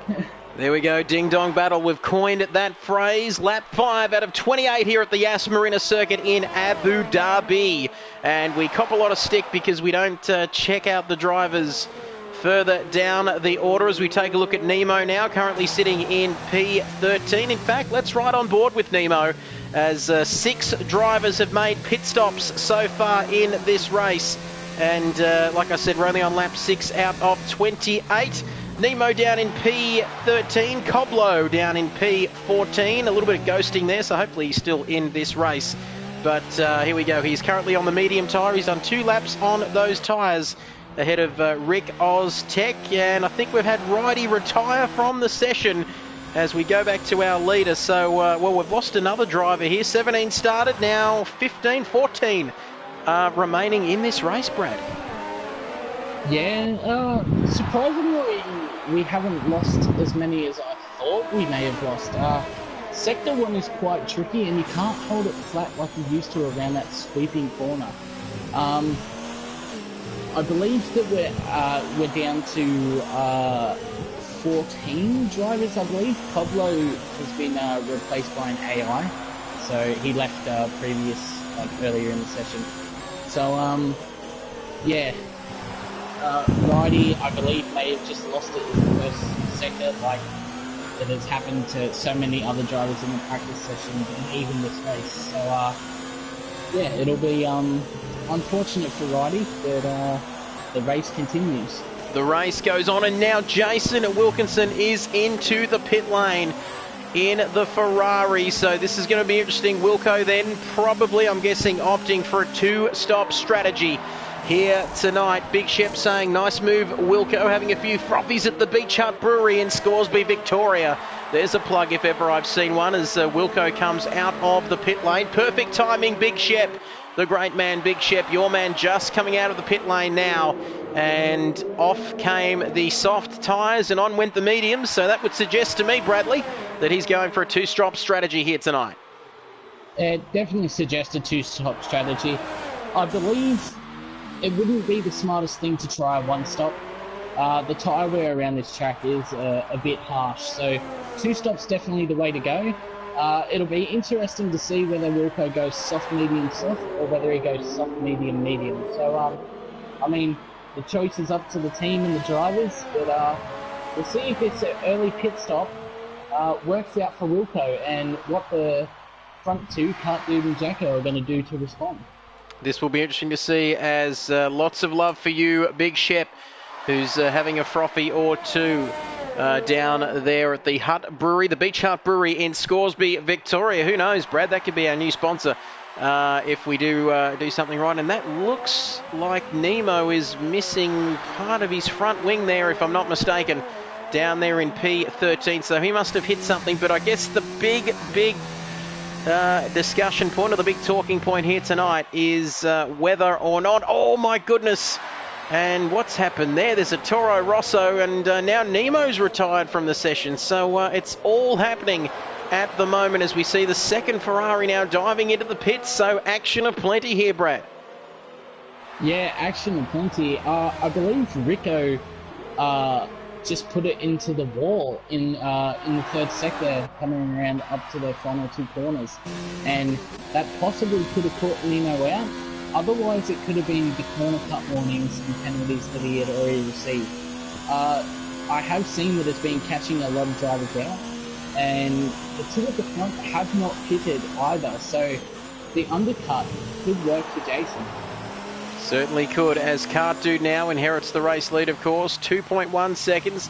There we go, ding-dong battle. We've coined that phrase. Lap 5 out of 28 here at the Yas Marina circuit in Abu Dhabi. And we cop a lot of stick because we don't check out the drivers further down the order as we take a look at Nemo now, currently sitting in P13. In fact, let's ride on board with Nemo as 6 drivers have made pit stops so far in this race. And like I said, we're only on lap 6 out of 28. Nemo down in P13, Coblo down in P14. A little bit of ghosting there, so hopefully he's still in this race. but here we go. He's currently on the medium tyre. He's done 2 laps on those tyres ahead of Rick Oztech, and I think we've had Righty retire from the session as we go back to our leader. So, well, we've lost another driver here. 17 started, now 15, 14 remaining in this race, Brad. Yeah, surprisingly, we haven't lost as many as I thought we may have lost. Sector 1 is quite tricky, and you can't hold it flat like you used to around that sweeping corner. I believe that we're down to 14 drivers, I believe. Pablo has been replaced by an AI, so he left earlier in the session. So, yeah. Righty, I believe, may have just lost it in the first sector, like it has happened to so many other drivers in the practice sessions and even this race. So, yeah, it'll be unfortunate for Righty, but the race continues. The race goes on, and now Jason Wilkinson is into the pit lane in the Ferrari. So this is going to be interesting. Wilco then probably, I'm guessing, opting for a 2-stop strategy here tonight. Big Shep saying, nice move, Wilco, having a few frothies at the Beach Hut Brewery in Scoresby, Victoria. There's a plug if ever I've seen one, as Wilco comes out of the pit lane. Perfect timing, Big Shep. The great man, Big Shep, your man, just coming out of the pit lane now. And off came the soft tyres and on went the mediums. So that would suggest to me, Bradley, that he's going for a 2-stop strategy here tonight. It definitely suggests a 2-stop strategy. I believe it wouldn't be the smartest thing to try a 1-stop. The tyre wear around this track is a bit harsh, so 2 stops definitely the way to go. It'll be interesting to see whether Wilco goes soft, medium, soft, or whether he goes soft, medium, medium. So, I mean, the choice is up to the team and the drivers, but we'll see if this early pit stop works out for Wilco and what the front two, Cart Dude and Jacko, are going to do to respond. This will be interesting to see, as lots of love for you, Big Shep, who's having a frothy or two down there at the Hut Brewery, the Beach Hut Brewery in Scoresby, Victoria. Who knows, Brad? That could be our new sponsor if we do something right. And that looks like Nemo is missing part of his front wing there, if I'm not mistaken, down there in P13. So he must have hit something. But I guess the big discussion point, or the big talking point here tonight, is whether or not, oh my goodness, and what's happened there? There's a Toro Rosso, and now Nemo's retired from the session. So it's all happening at the moment as we see the second Ferrari now diving into the pits. So action aplenty here, Brad. Yeah, action aplenty. I believe Rico just put it into the wall in the third sector, coming around up to the final 2 corners, and that possibly could have caught Nemo out. Otherwise, it could have been the corner cut warnings and penalties that he had already received. I have seen that it's been catching a lot of drivers out, and the 2 at the front have not pitted either, so the undercut could work for Jason. Certainly could, as Cart Dude now inherits the race lead, of course. 2.1 seconds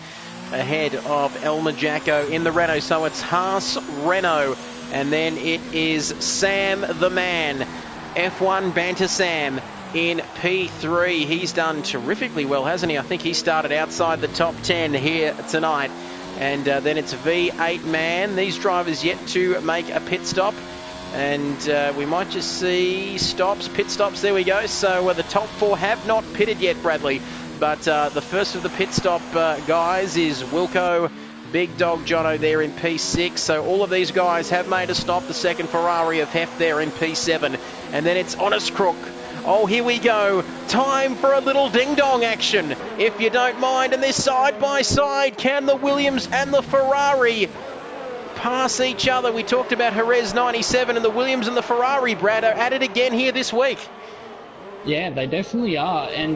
ahead of Elmer Jacko in the Renault. So it's Haas, Renault, and then it is Sam the Man. F1 Banter Sam in P3. He's done terrifically well, hasn't he? I think he started outside the top 10 here tonight. And then it's V8 Man. These drivers yet to make a pit stop. And we might just see pit stops. There we go. So the top 4 have not pitted yet, Bradley. But the first of the pit stop guys is Wilco, Big Dog Jono there in P6. So all of these guys have made a stop. The second Ferrari of Heft there in P7. And then it's Honest Crook. Oh, here we go. Time for a little ding-dong action, if you don't mind. And they're side by side. Can the Williams and the Ferrari pass each other? We talked about Jerez 97, and the Williams and the Ferrari, Brad, are at it again here this week. Yeah, they definitely are. And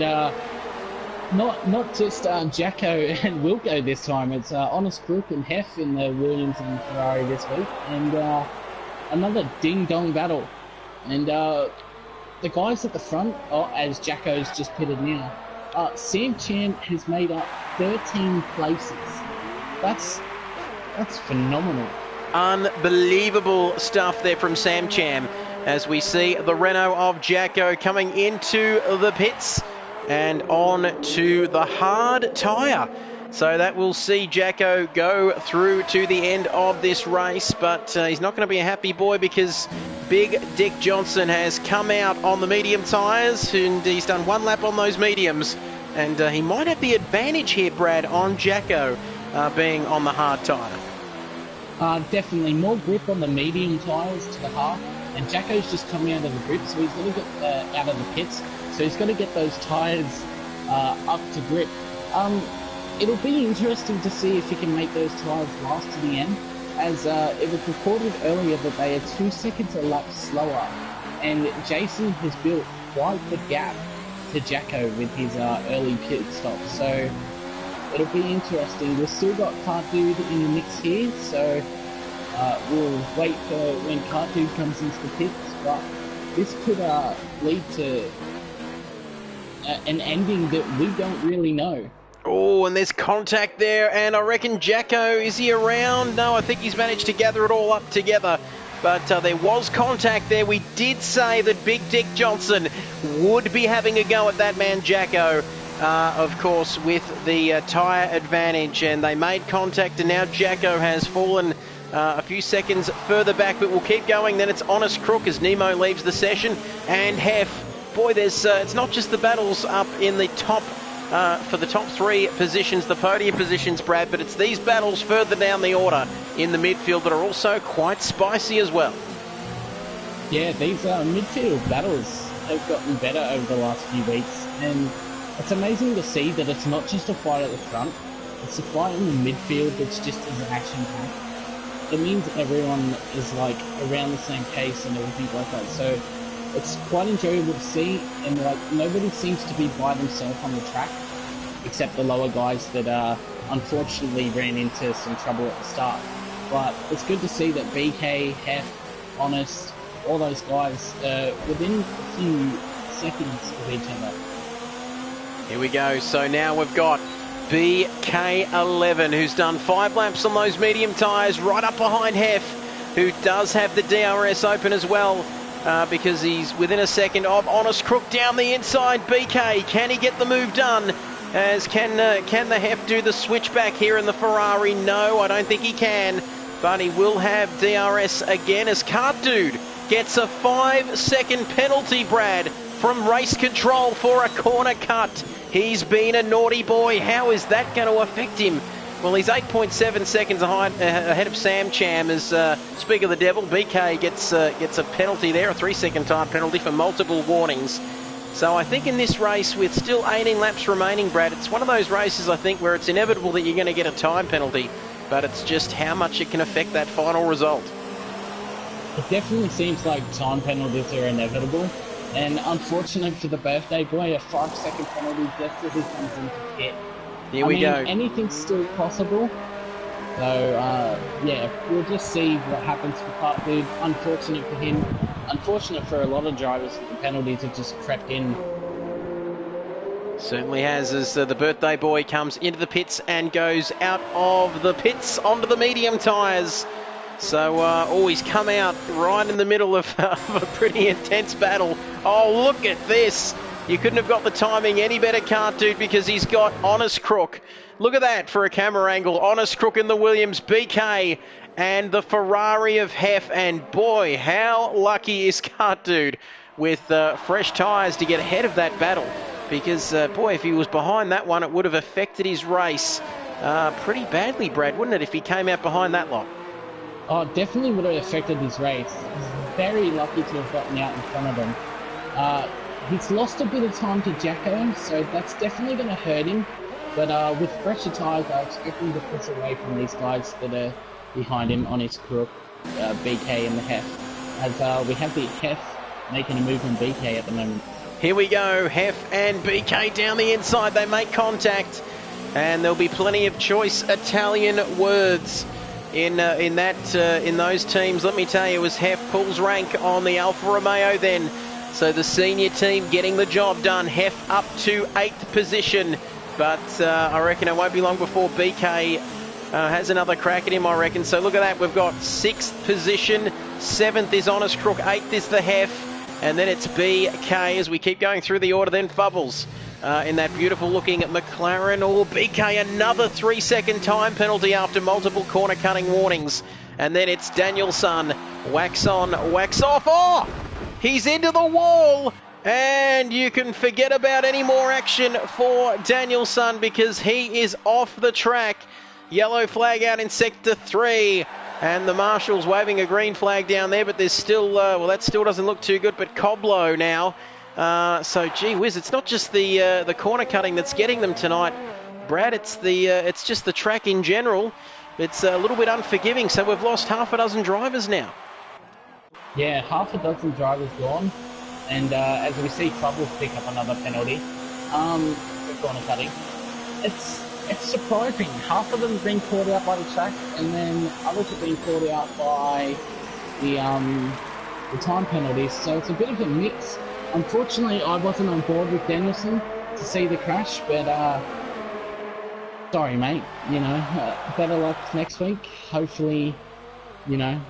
not just Jacko and Wilco this time. It's Honest Crook and Hef in the Williams and Ferrari this week. And another ding-dong battle. And the guys at the front, as Jacko's just pitted now, Sam Chan has made up 13 places. That's phenomenal. Unbelievable stuff there from Sam Cham. as we see the Renault of Jacko coming into the pits and on to the hard tyre. So that will see Jacko go through to the end of this race, but he's not going to be a happy boy because Big Dick Johnson has come out on the medium tyres and he's done one lap on those mediums, and he might have the advantage here, Brad, on Jacko being on the hard tyre. Definitely more grip on the medium tyres to the half, and Jacko's just coming out of the grip, so he's going to get out of the pits, so he's going to get those tyres up to grip. It'll be interesting to see if he can make those tyres last to the end, as it was reported earlier that they are 2 seconds a lap slower, and Jason has built quite the gap to Jacko with his early pit stop, so it'll be interesting. We've still got Kart Dude in the mix here, so we'll wait for when Kart Dude comes into the pits, but this could lead to an ending that we don't really know. Oh, and there's contact there, and I reckon Jacko, is he around? No, I think he's managed to gather it all up together. But there was contact there. We did say that Big Dick Johnson would be having a go at that man Jacko, of course, with the tyre advantage. And they made contact, and now Jacko has fallen a few seconds further back, but we'll keep going. Then it's Honest Crook as Nemo leaves the session, and Hef. Boy, there's it's not just the battles up in the top for the top 3 positions, the podium positions, Brad, but it's these battles further down the order in the midfield that are also quite spicy as well. Yeah, these midfield battles have gotten better over the last few weeks, and it's amazing to see that it's not just a fight at the front, it's a fight in the midfield that's just as action-packed. It means everyone is like around the same pace and everything like that, so it's quite enjoyable to see, and like nobody seems to be by themselves on the track, except the lower guys that unfortunately ran into some trouble at the start. But it's good to see that BK, Hef, Honest, all those guys within a few seconds of each other. Here we go. So now we've got BK11, who's done 5 laps on those medium tyres, right up behind Hef, who does have the DRS open as well. Because he's within a second of Honest Crook down the inside. BK, can he get the move done? As can the Hef do the switchback here in the Ferrari? No, I don't think he can. But he will have DRS again as Kart Dude gets a 5-second penalty, Brad, from race control for a corner cut. He's been a naughty boy. How is that going to affect him? Well, he's 8.7 seconds ahead of Sam Cham. As speak of the devil, BK gets a penalty there, a 3-second time penalty for multiple warnings. So I think in this race, with still 18 laps remaining, Brad, it's one of those races, I think, where it's inevitable that you're going to get a time penalty, but it's just how much it can affect that final result. It definitely seems like time penalties are inevitable, and unfortunate for the birthday boy, a 5-second penalty just as he comes into pit. Here we go. Anything's still possible. So, yeah, we'll just see what happens for Kart Dude. Unfortunate for him. Unfortunate for a lot of drivers that the penalties have just crept in. Certainly has, as the birthday boy comes into the pits and goes out of the pits onto the medium tyres. So, he's come out right in the middle of a pretty intense battle. Oh, look at this. You couldn't have got the timing any better, Kart Dude, because he's got Honest Crook. Look at that for a camera angle. Honest Crook in the Williams, BK, and the Ferrari of Hef. And boy, how lucky is Kart Dude with fresh tyres to get ahead of that battle. Because, boy, if he was behind that one, it would have affected his race pretty badly, Brad, wouldn't it, if he came out behind that lot? Oh, definitely would have affected his race. He's very lucky to have gotten out in front of him. He's lost a bit of time to Jacko, so that's definitely going to hurt him. But with fresher tyres, I expect him to push away from these guys that are behind him on his Crook, BK and the Hef. As we have the Hef making a move on BK at the moment. Here we go, Hef and BK down the inside. They make contact, and there'll be plenty of choice Italian words in those teams. Let me tell you, as Hef pulls rank on the Alfa Romeo then. So the senior team getting the job done. Hef up to 8th position. But I reckon it won't be long before BK has another crack at him, I reckon. So look at that. We've got 6th position. 7th is Honest Crook. 8th is the Hef. And then it's BK as we keep going through the order. Then Fubbles in that beautiful looking McLaren. Or BK, another 3-second time penalty after multiple corner cutting warnings. And then it's Danielson. Wax on, wax off. Oh! He's into the wall. And you can forget about any more action for Danielson because he is off the track. Yellow flag out in Sector 3. And the Marshal's waving a green flag down there, but there's still, well, that still doesn't look too good, but Coblo now. So, gee whiz, it's not just the corner cutting that's getting them tonight, Brad. It's just the track in general. It's a little bit unforgiving, so we've lost half a dozen drivers now. Yeah, half a dozen drivers gone. And as we see Troubles pick up another penalty for corner cutting, it's surprising. Half of them have been caught out by the track, and then others have been caught out by the time penalties. So it's a bit of a mix. Unfortunately, I wasn't on board with Danielson to see the crash, but sorry, mate. You know, better luck next week. Hopefully, you know,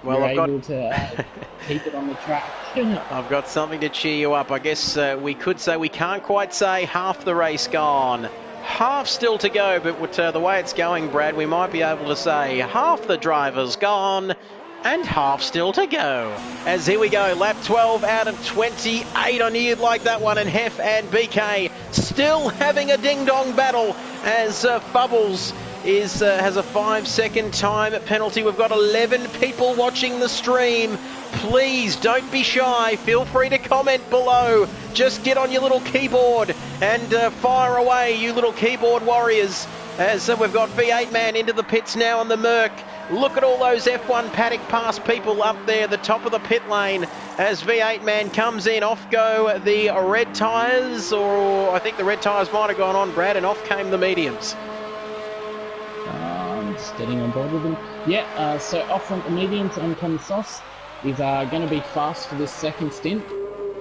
well, you're able to keep it on the track. I've got something to cheer you up. I guess we could say we can't quite say half the race gone. Half still to go, but with the way it's going, Brad, we might be able to say half the drivers gone and half still to go. As here we go, lap 12 out of 28. I knew you'd like that one, and Hef and BK still having a ding-dong battle as Fubbles has a 5-second time penalty. We've got 11 people watching the stream. Please don't be shy. Feel free to comment below. Just get on your little keyboard and fire away, you little keyboard warriors. As we've got V8 Man into the pits now on the Merc. Look at all those F1 paddock pass people up there, the top of the pit lane. As V8 Man comes in, off go the red tyres, or I think the red tyres might have gone on, Brad, and off came the mediums. Just getting on board with them. Yeah, so off went the mediums and Tom Sauce. He's going to be fast for this second stint.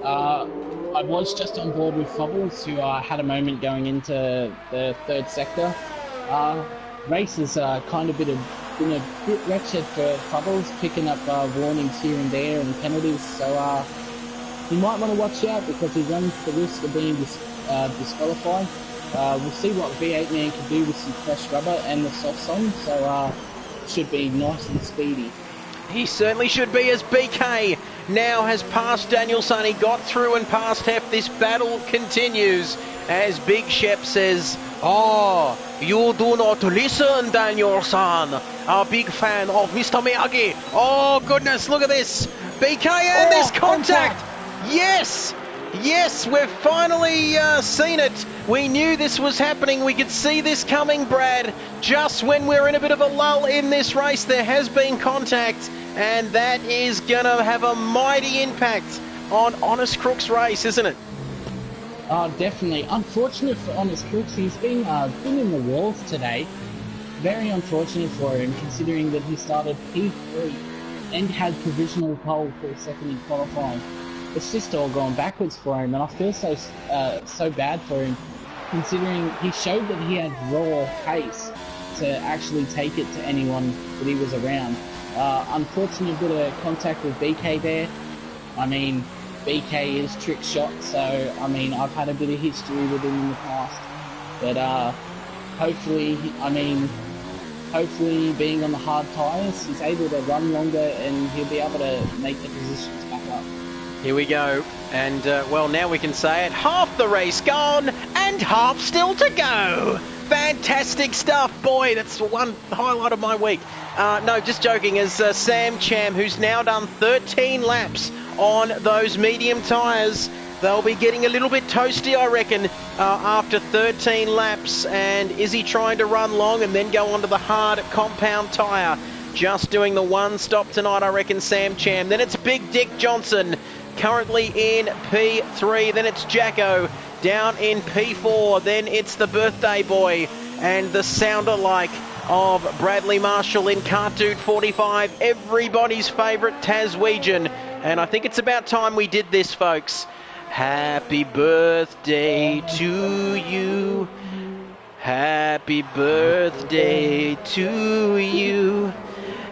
I was just on board with Fubbles, who had a moment going into the third sector. Race has kind of been a bit wretched for Fubbles, picking up warnings here and there and penalties. So you might want to watch out because he runs the risk of being disqualified. We'll see what V8 Man can do with some fresh rubber and the softs on. So should be nice and speedy. He certainly should be, as BK now has passed Danielson. He got through and passed Hef. This battle continues as Big Shep says, "Oh, you do not listen, Danielson. A big fan of Mr. Miyagi." Oh, goodness, look at this. BK and this contact. Yes. Yes, we've finally seen it. We knew this was happening. We could see this coming, Brad. Just when we're in a bit of a lull in this race, there has been contact, and that is going to have a mighty impact on Honest Crook's race, isn't it? Oh, definitely. Unfortunate for Honest Crooks. He's been in the walls today. Very unfortunate for him, considering that he started P3 and had provisional pole for a second in qualifying. It's just all gone backwards for him, and I feel so bad for him, considering he showed that he had raw pace to actually take it to anyone that he was around. Unfortunate bit of contact with BK there. I mean, BK is trick shot, so I mean, I've had a bit of history with him in the past, but hopefully being on the hard tyres, he's able to run longer and he'll be able to make the positions back up. Here we go, and well, now we can say it. Half the race gone, and half still to go. Fantastic stuff, boy. That's the one highlight of my week. No, just joking, as Sam Cham, who's now done 13 laps on those medium tyres. They'll be getting a little bit toasty, I reckon, after 13 laps. And is he trying to run long and then go onto the hard compound tyre? Just doing the one stop tonight, I reckon, Sam Cham. Then it's Big Dick Johnson, currently in P3. Then it's Jacko down in P4. Then it's the birthday boy and the sound-alike of Bradley Marshall in Kart Dude 45. Everybody's favourite Taswegian. And I think it's about time we did this, folks. Happy birthday to you. Happy birthday to you.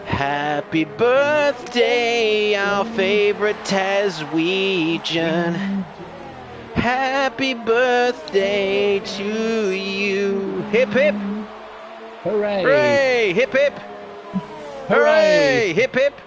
Happy birthday, our favorite Taswegian. Happy birthday to you. Hip hip. Hooray! Hooray! Hip hip. Hooray! Hooray! Hip hip.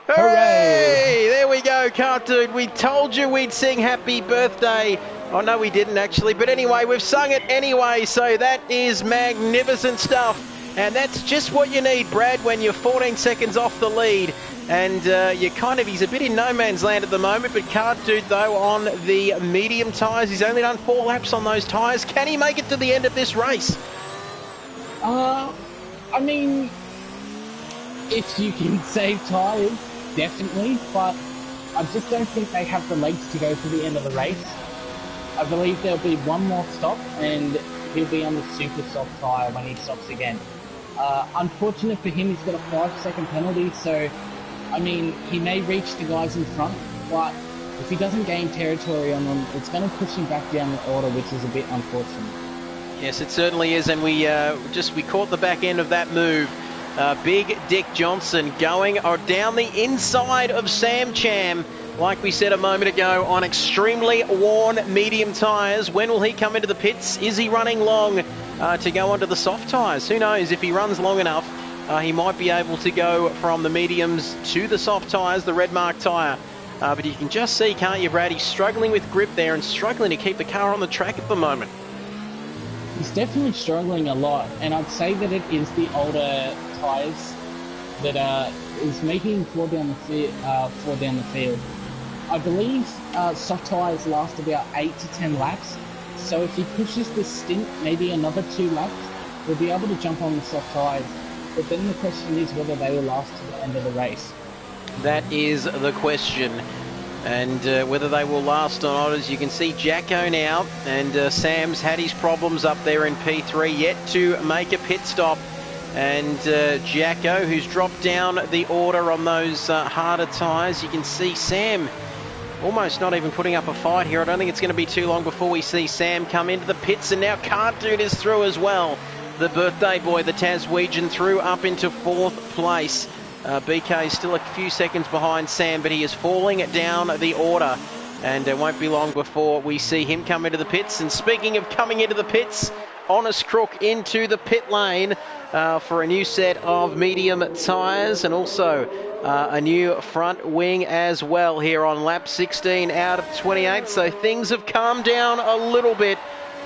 Hooray! There we go, Cartoon. We told you we'd sing happy birthday. Oh, no, we didn't actually. But anyway, we've sung it anyway. So that is magnificent stuff. And that's just what you need, Brad, when you're 14 seconds off the lead. And he's a bit in no man's land at the moment. But Cartoon, though, on the medium tyres, he's only done 4 laps on those tyres. Can he make it to the end of this race? I mean, if you can save tyres, definitely, but I just don't think they have the legs to go to the end of the race. I believe there'll be one more stop and he'll be on the super soft tyre when he stops again. Unfortunate for him, he's got a 5-second penalty, so I mean, he may reach the guys in front, but if he doesn't gain territory on them, it's going to push him back down the order, which is a bit unfortunate. Yes, it certainly is, and we caught the back end of that move. Big Dick Johnson going down the inside of Sam Cham, like we said a moment ago, on extremely worn medium tyres. When will he come into the pits? Is he running long to go onto the soft tyres? Who knows? If he runs long enough, he might be able to go from the mediums to the soft tyres, the red mark tyre. But you can just see, can't you, Brad? He's struggling with grip there and struggling to keep the car on the track at the moment. He's definitely struggling a lot, and I'd say that it is the older tyres that is making him fall down the field. I believe soft tyres last about 8 to 10 laps, so if he pushes this stint maybe another 2 laps, he'll be able to jump on the soft tyres. But then the question is whether they will last to the end of the race. That is the question. And whether they will last or not, as you can see, Jacko now, and Sam's had his problems up there in P3, yet to make a pit stop. And Jacko, who's dropped down the order on those harder tyres, you can see Sam almost not even putting up a fight here. I don't think it's going to be too long before we see Sam come into the pits, and now Cartoon is through as well. The birthday boy, the Taswegian, through up into 4th place. BK is still a few seconds behind Sam, but he is falling down the order, and it won't be long before we see him come into the pits. And speaking of coming into the pits, Honest Crook into the pit lane for a new set of medium tyres, and also a new front wing as well here on lap 16 out of 28. So things have calmed down a little bit,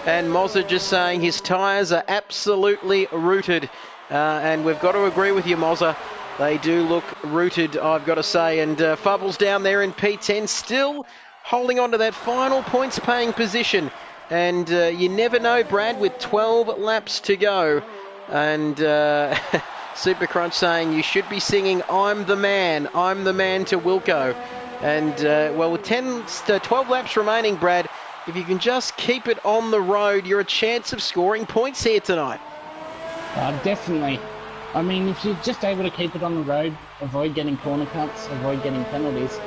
and Mozza just saying his tyres are absolutely rooted. And we've got to agree with you, Mozza. They do look rooted, I've got to say. And Fubbles down there in P10, still holding on to that final points-paying position. And you never know, Brad, with 12 laps to go. And Super Crunch saying you should be singing I'm the Man to Wilco. And, with 12 laps remaining, Brad, if you can just keep it on the road, you're a chance of scoring points here tonight. Definitely. I mean, if you're just able to keep it on the road, avoid getting corner cuts, avoid getting penalties,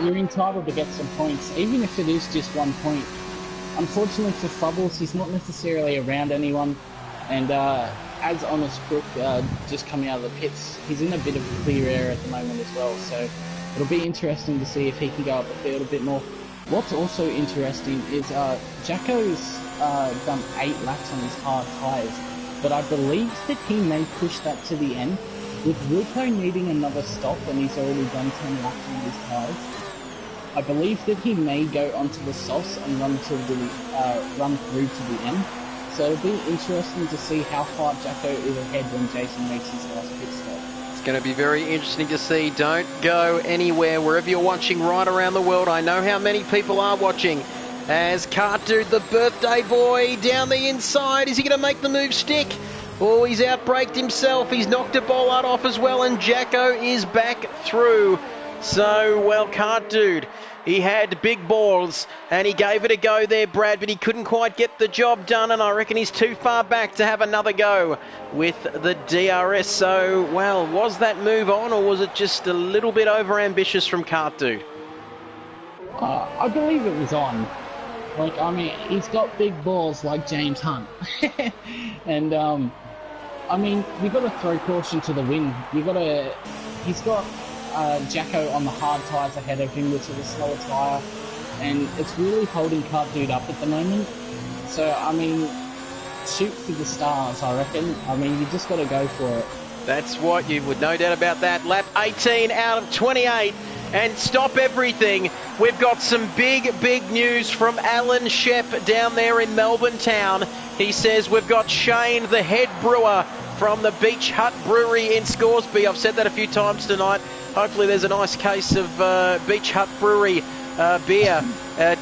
you're entitled to get some points, even if it is just 1 point. Unfortunately for Fubbles, he's not necessarily around anyone, and as Honest Crook just coming out of the pits, he's in a bit of a clear air at the moment as well, so it'll be interesting to see if he can go up the field a bit more. What's also interesting is Jacko's done 8 laps on his hard tyres, but I believe that he may push that to the end. With Wilco needing another stop and he's already done 10 laps on his tyres, I believe that he may go onto the softs and run through to the end. So it'll be interesting to see how far Jacko is ahead when Jason makes his last pit stop. It's going to be very interesting to see. Don't go anywhere wherever you're watching right around the world. I know how many people are watching. As Cartoon, the birthday boy, down the inside. Is he going to make the move stick? Oh, he's outbraked himself. He's knocked a bollard off as well, and Jacko is back through. So, well, Cartoon, he had big balls, and he gave it a go there, Brad, but he couldn't quite get the job done, and I reckon he's too far back to have another go with the DRS. So, well, was that move on, or was it just a little bit over-ambitious from Cartoon? I believe it was on. Like, I mean, he's got big balls like James Hunt. And, I mean, you've got to throw caution to the wind. He's got Jacko on the hard tyres ahead of him, which is a slower tyre. And it's really holding Cart Dude up at the moment. So, I mean, shoot for the stars, I reckon. I mean, you just got to go for it. That's what you would, no doubt about that. Lap 18 out of 28. And stop everything. We've got some big news from Alan Shep down there in Melbourne town. He says we've got Shane, the head brewer from the Beach Hut Brewery in Scoresby. I've said that a few times tonight. Hopefully there's a nice case of Beach Hut Brewery beer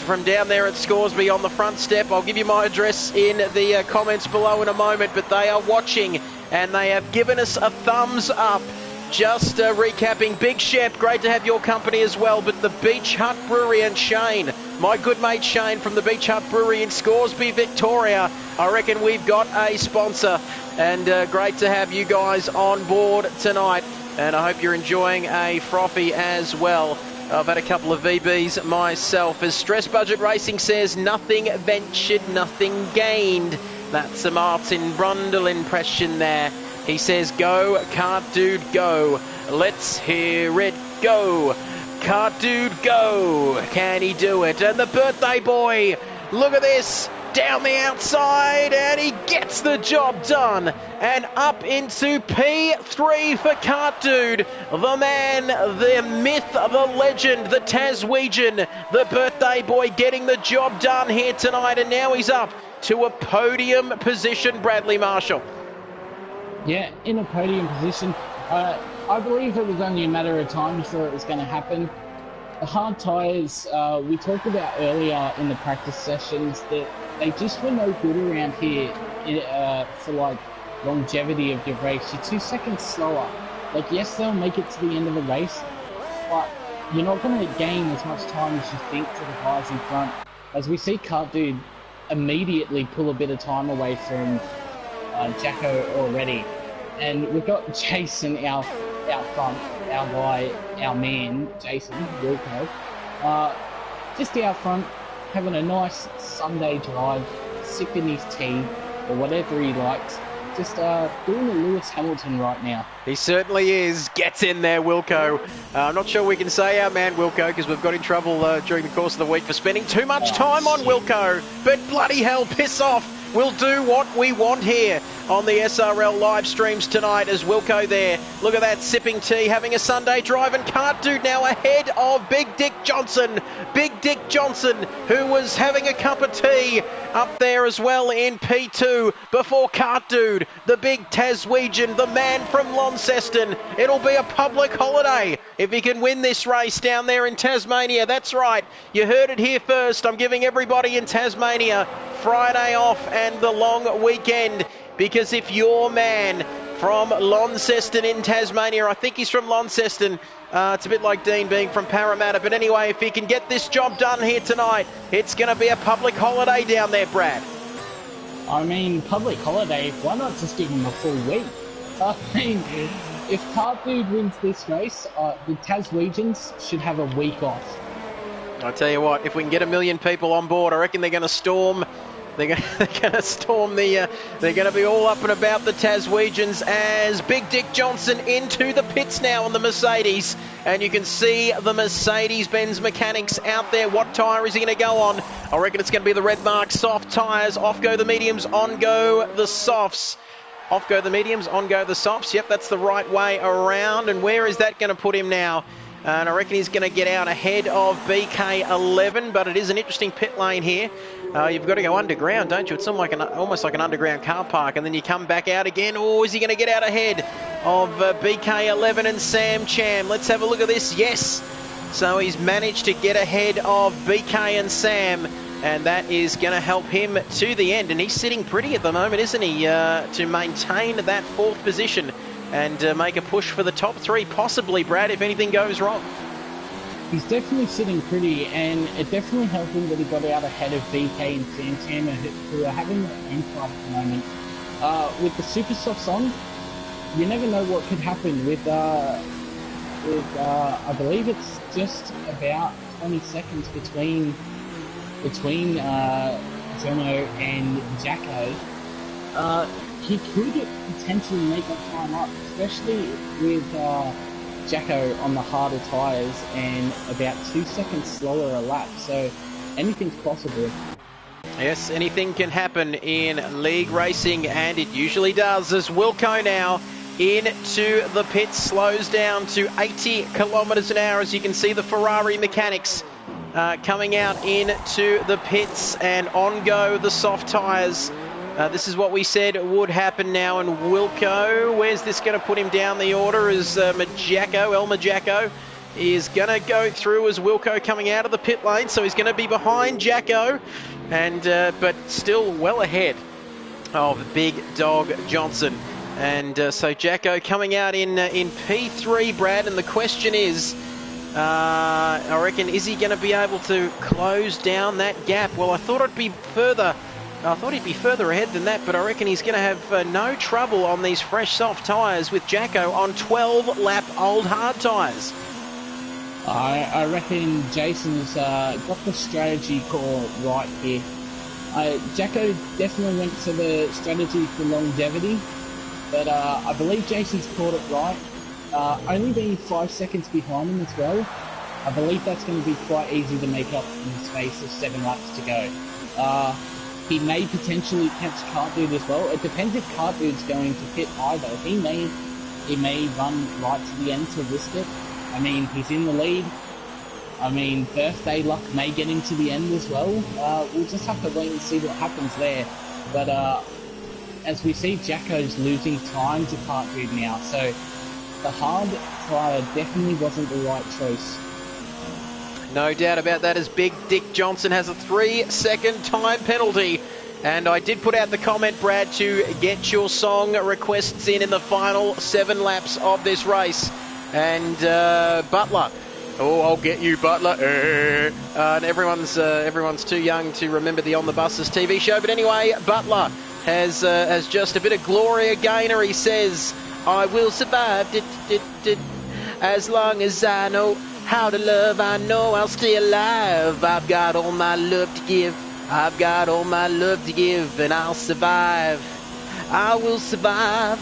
from down there at Scoresby on the front step. I'll give you my address in the comments below in a moment, but they are watching and they have given us a thumbs up. Just recapping, Big Shep, great to have your company as well, but the Beach Hut Brewery and Shane, my good mate Shane from the Beach Hut Brewery in Scoresby, Victoria, I reckon we've got a sponsor, and great to have you guys on board tonight, and I hope you're enjoying a frothy as well. I've had a couple of VBs myself. As Stress Budget Racing says, nothing ventured, nothing gained. That's a Martin Brundle impression there. He says, go, Cart Dude, go. Let's hear it go. Cart Dude, go. Can he do it? And the birthday boy, look at this. Down the outside, and he gets the job done. And up into P3 for Cart Dude. The man, the myth, the legend, the Taswegian, the birthday boy getting the job done here tonight. And now he's up to a podium position, Bradley Marshall. Yeah, in a podium position. I believe it was only a matter of time before it was going to happen. The hard tyres, we talked about earlier in the practice sessions that they just were no good around here for like longevity of your race. You're 2 seconds slower. Like, yes, they'll make it to the end of the race, but you're not going to gain as much time as you think to the guys in front. As we see Cart Dude immediately pull a bit of time away from Jacko already. And we've got Jason out front, our guy, our man, Jason Wilco, just out front, having a nice Sunday drive, sipping his tea, or whatever he likes, just doing the Lewis Hamilton right now. He certainly is. Gets in there, Wilco. I'm not sure we can say our man Wilco because we've got in trouble during the course of the week for spending too much time on Wilco. But bloody hell, piss off. We'll do what we want here on the SRL live streams tonight as Wilco there. Look at that, sipping tea, having a Sunday drive, and Cart Dude now ahead of Big Dick Johnson. Big Dick Johnson, who was having a cup of tea up there as well in P2 before Cart Dude, the big Taswegian, the man from Launceston. It'll be a public holiday if he can win this race down there in Tasmania. That's right, you heard it here first. I'm giving everybody in Tasmania Friday off and the long weekend, because if your man from Launceston in Tasmania, I think he's from Launceston, it's a bit like Dean being from Parramatta, but anyway, if he can get this job done here tonight, it's going to be a public holiday down there, Brad. I mean, public holiday, why not just give him a full week? I mean, if Cart Dude wins this race, the Taswegians should have a week off. I tell you what, if we can get 1 million people on board, I reckon they're going to storm. They're going to storm the. They're going to be all up and about the Taswegians as Big Dick Johnson into the pits now on the Mercedes, and you can see the Mercedes-Benz mechanics out there. What tyre is he going to go on? I reckon it's going to be the red mark soft tyres. Off go the mediums, on go the softs. Off go the mediums, on go the softs. Yep, that's the right way around. And where is that going to put him now? And I reckon he's going to get out ahead of BK11, but it is an interesting pit lane here. You've got to go underground, don't you? It's almost like an underground car park, and then you come back out again. Oh, is he going to get out ahead of BK11 and Sam Cham? Let's have a look at this. Yes. So he's managed to get ahead of BK and Sam, and that is going to help him to the end. And he's sitting pretty at the moment, isn't he, to maintain that fourth position and make a push for the top three, possibly, Brad, if anything goes wrong. He's definitely sitting pretty, and it definitely helped him that he got out ahead of BK and Sam Chandler, who are having their own fight at the moment. With the super softs on, you never know what could happen with I believe it's just about 20 seconds between between Jono and Jacko, he could potentially make that time up, especially with Jacko on the harder tyres and about 2 seconds slower a lap. So anything's possible. Yes, anything can happen in league racing, and it usually does, as Wilco now into the pits, slows down to 80 kilometres an hour. As you can see, the Ferrari mechanics coming out into the pits, and on go the soft tyres. This is what we said would happen now, and Wilco, where's this going to put him down the order? As El Majacko is going to go through as Wilco coming out of the pit lane, so he's going to be behind Jacko, and but still well ahead of Big Dog Johnson. And so Jacko coming out in P3, Brad, and the question is, I reckon, is he going to be able to close down that gap? Well, I thought he'd be further ahead than that, but I reckon he's going to have no trouble on these fresh soft tyres with Jacko on 12-lap old hard tyres. I reckon Jason's got the strategy call right here. Jacko definitely went to the strategy for longevity, but I believe Jason's called it right. Only being 5 seconds behind him as well, I believe that's going to be quite easy to make up in the space of 7 laps to go. He may potentially catch Cartdude as well. It depends if Cartdude's going to pit either. He may run right to the end to risk it. I mean, he's in the lead. I mean, birthday luck may get him to the end as well. We'll just have to wait and see what happens there. But as we see, Jacko's losing time to Cartdude now. So the hard tyre definitely wasn't the right choice. No doubt about that, as Big Dick Johnson has a 3-second time penalty. And I did put out the comment, Brad, to get your song requests in the final 7 laps of this race. And Butler, oh, I'll get you, Butler. And everyone's too young to remember the On the Buses TV show. But anyway, Butler has just a bit of Gloria Gaynor. He says, I will survive as long as I know how to love. I know I'll stay alive. I've got all my love to give. I've got all my love to give, and I'll survive. I will survive.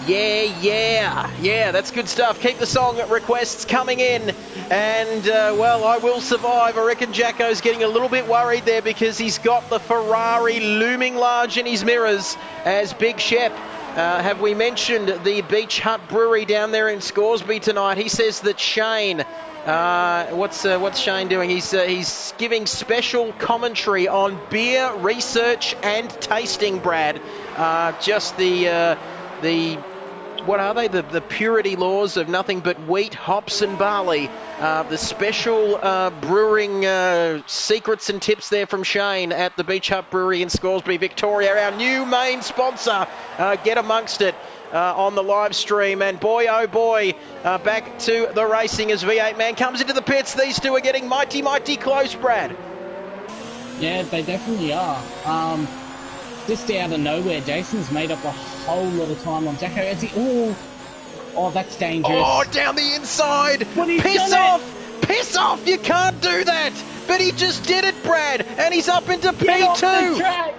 Yeah, that's good stuff. Keep the song requests coming in. And, well, I will survive. I reckon Jacko's getting a little bit worried there because he's got the Ferrari looming large in his mirrors as Big Shep. Have we mentioned the Beach Hut Brewery down there in Scoresby tonight? He says that Shane, what's Shane doing? He's giving special commentary on beer research and tasting, Brad. Just the what are they? The purity laws of nothing but wheat, hops and barley. The special brewing secrets and tips there from Shane at the Beach Hut Brewery in Scoresby, Victoria. Our new main sponsor. Get amongst it on the live stream. And boy, oh boy, back to the racing as V8 Man comes into the pits. These two are getting mighty, mighty close, Brad. Yeah, they definitely are. Just out of nowhere, Jason's made up a whole lot of time on Jacko as he... Oh, that's dangerous. Oh, down the inside. Piss off. You can't do that. But he just did it, Brad. And he's up into P2. Get off the track.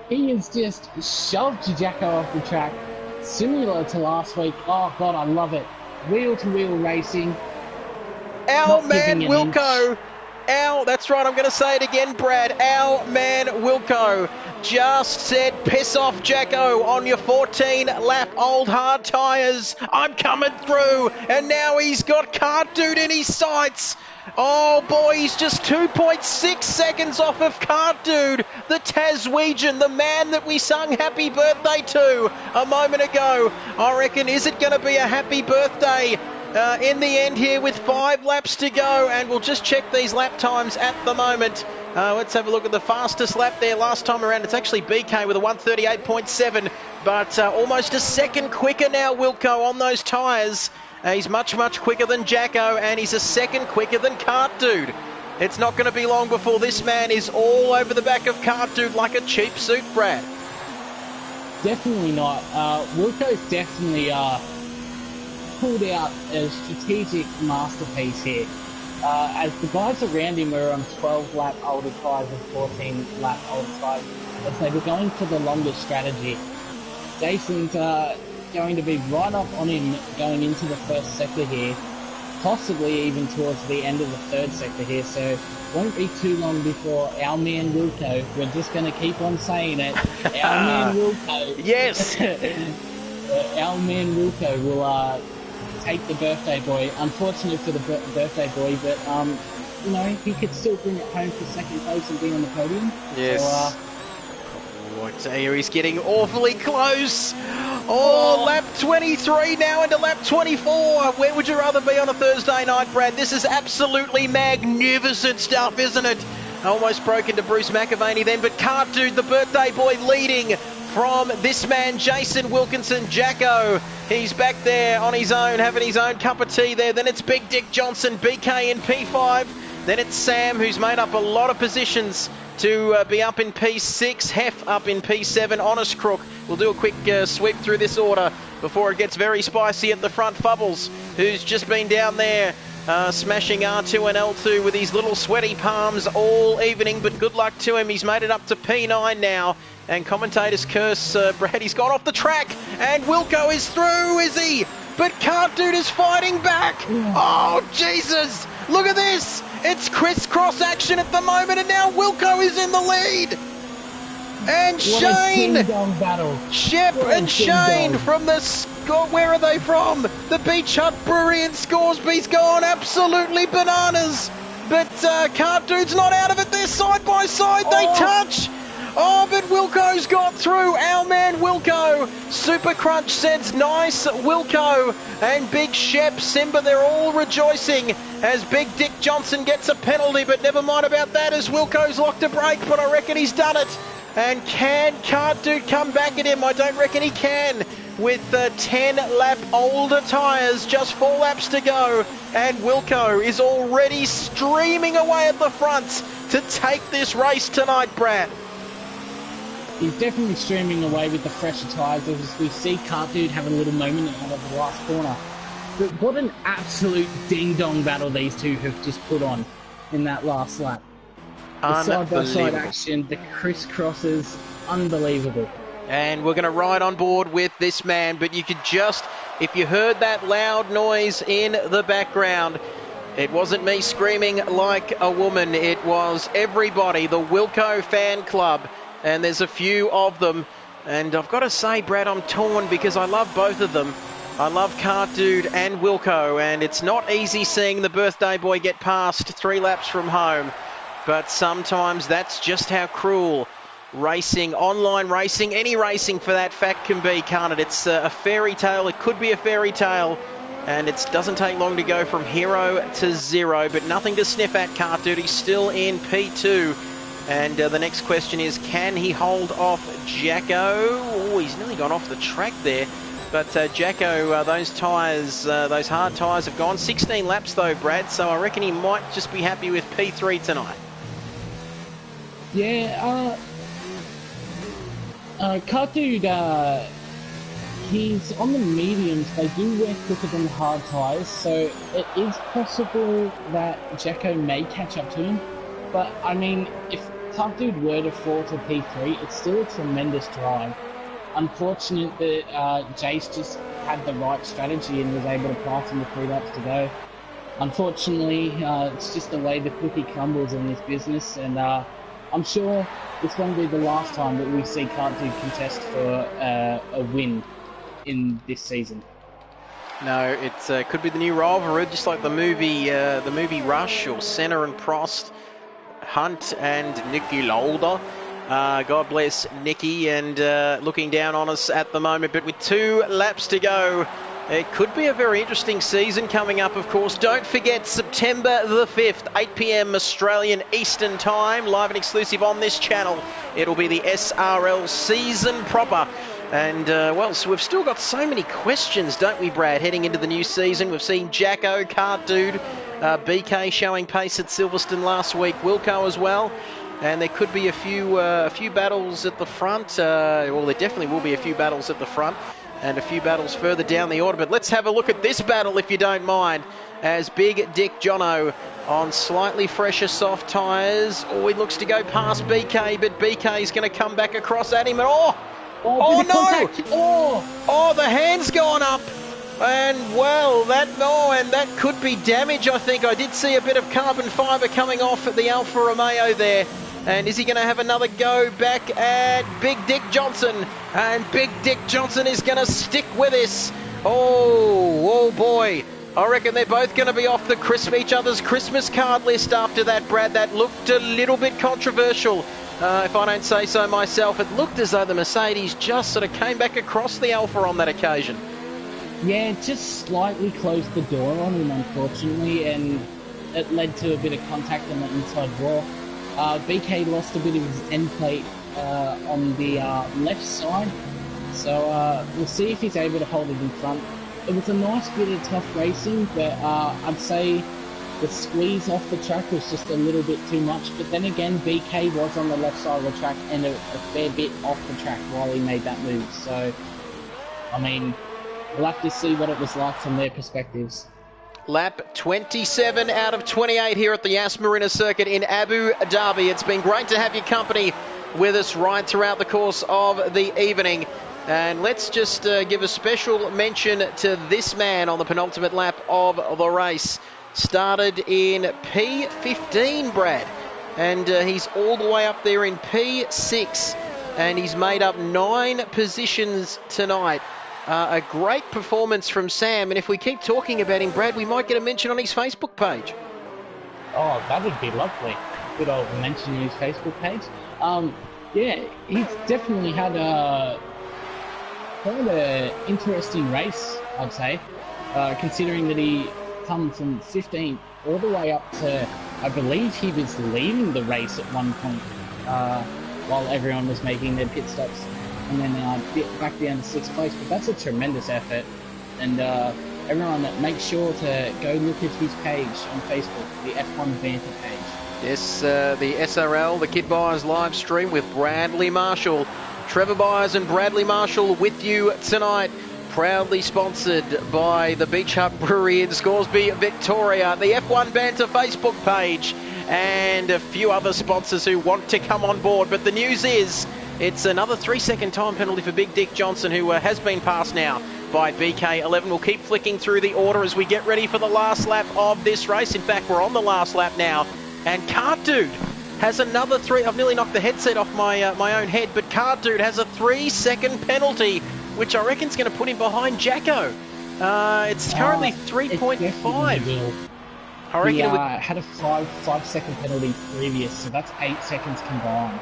He has just shoved Jacko off the track. Similar to last week. Oh, God, I love it. Wheel-to-wheel racing. Our man Wilco... that's right, I'm going to say it again, Brad. Our man Wilco just said, piss off, Jacko, on your 14-lap old hard tyres. I'm coming through. And now he's got Cartdude in his sights. Oh, boy, he's just 2.6 seconds off of Cartdude, the Taswegian, the man that we sung happy birthday to a moment ago. I reckon, is it going to be a happy birthday in the end here with 5 laps to go? And we'll just check these lap times at the moment. Let's have a look at the fastest lap there last time around. It's actually BK with a 1:38.7, but almost a second quicker now, Wilco, on those tyres. He's much, much quicker than Jacko, and he's a second quicker than Cartdude. It's not going to be long before this man is all over the back of Cartdude like a cheap suit, Brad. Definitely not. Wilco's definitely pulled out a strategic masterpiece here. as the guys around him were on 12-lap older tyres and 14-lap older tyres, as they were going for the longer strategy. Jason's going to be right up on him going into the first sector here, possibly even towards the end of the third sector here, so it won't be too long before our man Wilco, we're just going to keep on saying it, our man Wilco. Yes! Our man Wilco will take the birthday boy. Unfortunate for the birthday boy, but you know, he could still bring it home for second place and be on the podium. Yes. So, I tell you, he's getting awfully close. Oh, lap 23 now into lap 24. Where would you rather be on a Thursday night, Brad? This is absolutely magnificent stuff, isn't it? Almost broke into Bruce McAvaney then, but Kart Dude, the birthday boy, leading from this man, Jason Wilkinson, Jacko. He's back there on his own, having his own cup of tea there. Then it's Big Dick Johnson, BK in P5. Then it's Sam, who's made up a lot of positions to be up in P6, Hef up in P7, Honest Crook. We'll do a quick sweep through this order before it gets very spicy at the front. Fubbles, who's just been down there smashing R2 and L2 with his little sweaty palms all evening, but good luck to him. He's made it up to P9 now. And commentators curse Brad, he's gone off the track, and Wilco is through, is he? But Kart Dude is fighting back. Oh, Jesus. Look at this. It's crisscross action at the moment, and now Wilco is in the lead. And Shane, Shep and Shane from the, where are they from? The Beach Hut Brewery in Scoresby's gone absolutely bananas. But Kart Dude's not out of it. They're side by side. They touch. Oh, but Wilco's got through. Our man Wilco. Super Crunch sends nice Wilco. And Big Shep, Simba, they're all rejoicing as Big Dick Johnson gets a penalty. But never mind about that as Wilco's locked a brake. But I reckon he's done it. And can Kart Dude come back at him? I don't reckon he can. With 10-lap older tyres, just 4 laps to go. And Wilco is already streaming away at the front to take this race tonight, Brad. He's definitely streaming away with the fresher tyres as we see Kart Dude have a little moment out of the last corner. But what an absolute ding-dong battle these two have just put on in that last lap. The side-by-side action, the crisscrosses, unbelievable. And we're going to ride on board with this man, but you could just, if you heard that loud noise in the background, it wasn't me screaming like a woman, it was everybody, the Wilco fan club. And there's a few of them. And I've got to say, Brad, I'm torn because I love both of them. I love Kart Dude and Wilco. And it's not easy seeing the birthday boy get past 3 laps from home. But sometimes that's just how cruel racing, online racing, any racing for that fact can be, can't it? It's a fairy tale. It could be a fairy tale. And it doesn't take long to go from hero to zero. But nothing to sniff at, Kart Dude. He's still in P2. And the next question is, can he hold off Jacko? Oh, he's nearly gone off the track there. But Jacko, those tyres, those hard tyres have gone 16 laps though, Brad. So I reckon he might just be happy with P3 tonight. Yeah, Kart Dude, he's on the mediums. They do wear quicker than the hard tyres. So it is possible that Jacko may catch up to him. But, I mean, if Kart Dude were to fall to P3, it's still a tremendous drive. Unfortunate that Jace just had the right strategy and was able to pass him with 3 laps to go. Unfortunately, it's just the way the cookie crumbles in this business, and I'm sure it's going to be the last time that we see Kart Dude contest for a win in this season. No, it could be the new rivalry, just like the movie Rush or Senna and Prost. Hunt and Nicky Lauda. God bless Nicky, and looking down on us at the moment. But with 2 laps to go, it could be a very interesting season coming up, of course. Don't forget, September the 5th, 8 p.m. Australian Eastern Time, live and exclusive on this channel. It'll be the SRL season proper. And, well, so we've still got so many questions, don't we, Brad, heading into the new season. We've seen Jacko, Kart Dude, BK showing pace at Silverstone last week, Wilco as well. And there could be a few battles at the front. Well, there definitely will be a few battles at the front and a few battles further down the order. But let's have a look at this battle, if you don't mind. as Big Dick Jono on slightly fresher soft tyres. Oh, he looks to go past BK, but BK's going to come back across at him. And oh no! Oh, the hand's gone up. And well, that could be damage, I think. I did see a bit of carbon fibre coming off at the Alfa Romeo there. And is he going to have another go back at Big Dick Johnson? And Big Dick Johnson is going to stick with this. Oh boy. I reckon they're both going to be off each other's Christmas card list after that, Brad. That looked a little bit controversial, if I don't say so myself. It looked as though the Mercedes just sort of came back across the Alfa on that occasion. Yeah, just slightly closed the door on him, unfortunately, and it led to a bit of contact on the inside wall. BK lost a bit of his end plate on the left side, so we'll see if he's able to hold it in front. It was a nice bit of tough racing, but I'd say the squeeze off the track was just a little bit too much. But then again, BK was on the left side of the track and a fair bit off the track while he made that move. So, I mean, we'll have to see what it was like from their perspectives. Lap 27 out of 28 here at the Yas Marina circuit in Abu Dhabi. It's been great to have your company with us right throughout the course of the evening. And let's just give a special mention to this man on the penultimate lap of the race. Started in P15, Brad. And he's all the way up there in P6. And he's made up 9 positions tonight. A great performance from Sam, and if we keep talking about him, Brad, we might get a mention on his Facebook page. Oh, that would be lovely. Good old mention on his Facebook page. Yeah, he's definitely had quite an interesting race, I'd say, considering that he come from 15 all the way up to, I believe he was leading the race at one point while everyone was making their pit stops. And then back down to 6th place. But that's a tremendous effort. And everyone, make sure to go look at his page on Facebook, the F1 Banter page. Yes, the SRL, the Kid Byers live stream with Bradley Marshall. Trevor Byers and Bradley Marshall with you tonight. Proudly sponsored by the Beach Hut Brewery in Scoresby, Victoria. The F1 Banter Facebook page. And a few other sponsors who want to come on board. But the news is, it's another 3-second time penalty for Big Dick Johnson, who has been passed now by BK11. We'll keep flicking through the order as we get ready for the last lap of this race. In fact, we're on the last lap now. And Cart Dude has another 3... I've nearly knocked the headset off my own head, but Cart Dude has a 3-second penalty, which I reckon is going to put him behind Jacko. It's currently 3.5. I reckon he had a 5-second penalty previous, so that's 8 seconds combined.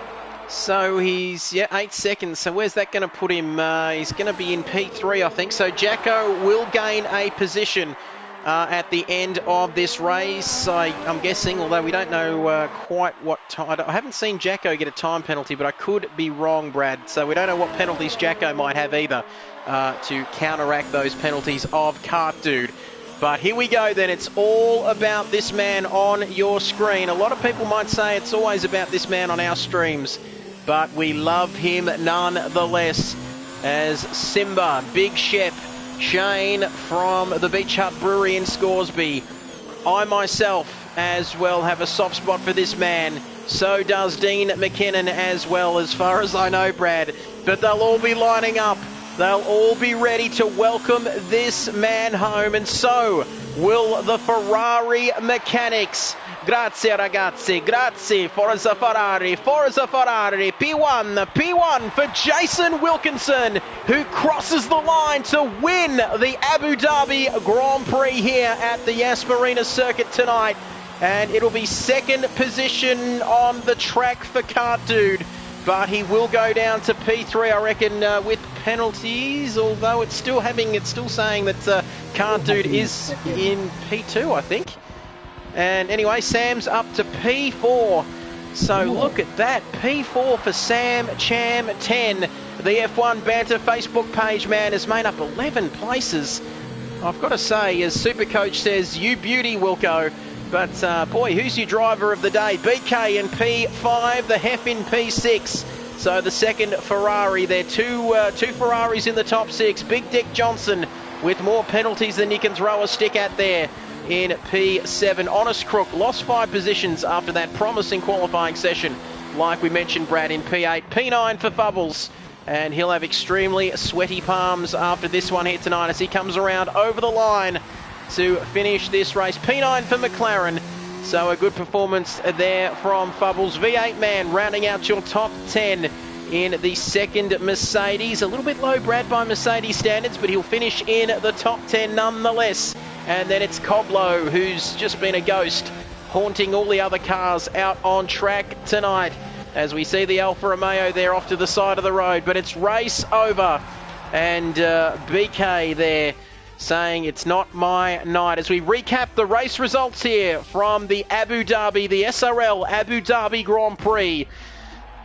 So he's, 8 seconds. So where's that going to put him? He's going to be in P3, I think. So Jacko will gain a position at the end of this race. I'm guessing, although we don't know quite what time. I haven't seen Jacko get a time penalty, but I could be wrong, Brad. So we don't know what penalties Jacko might have either to counteract those penalties of Cart Dude. But here we go then. It's all about this man on your screen. A lot of people might say it's always about this man on our streams, but we love him nonetheless. As Simba, Big Shep, Shane from the Beach Hut Brewery in Scoresby. I myself as well have a soft spot for this man. So does Dean McKinnon as well, as far as I know, Brad. But they'll all be lining up. They'll all be ready to welcome this man home, and so will the Ferrari mechanics. Grazie ragazzi, grazie, Forza Ferrari, P1 for Jason Wilkinson, who crosses the line to win the Abu Dhabi Grand Prix here at the Yas Marina circuit tonight. And it'll be second position on the track for Cart Dude. But he will go down to P3, I reckon, with penalties, although it's still saying that Cart Dude is in P2, I think. And anyway, Sam's up to P4. So look at that, P4 for Sam Cham 10. The F1 Banter Facebook page, man, has made up 11 places. I've got to say, as Supercoach says, you beauty, Wilco. But, boy, who's your driver of the day? BK in P5, the Hef in P6. So the second Ferrari there. Two Ferraris in the top 6. Big Dick Johnson with more penalties than you can throw a stick at there. in P7. Honest Crook lost 5 positions after that promising qualifying session, like we mentioned, Brad, in P8. P9 for Fubbles, and he'll have extremely sweaty palms after this one here tonight as he comes around over the line to finish this race. P9 for McLaren. So a good performance there from Fubbles. V8 man rounding out your top 10 in the second Mercedes. A little bit low, Brad, by Mercedes standards, but he'll finish in the top 10 nonetheless. And then it's Coblo, who's just been a ghost, haunting all the other cars out on track tonight. As we see the Alfa Romeo there off to the side of the road, but it's race over. And BK there saying it's not my night. As we recap the race results here from the Abu Dhabi, the SRL Abu Dhabi Grand Prix.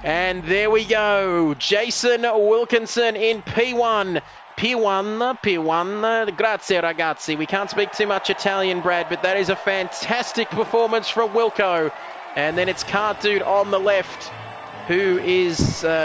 And there we go. Jason Wilkinson in P1. P1. Grazie ragazzi. We can't speak too much Italian, Brad, but that is a fantastic performance from Wilco. And then it's Cart Dude on the left, who is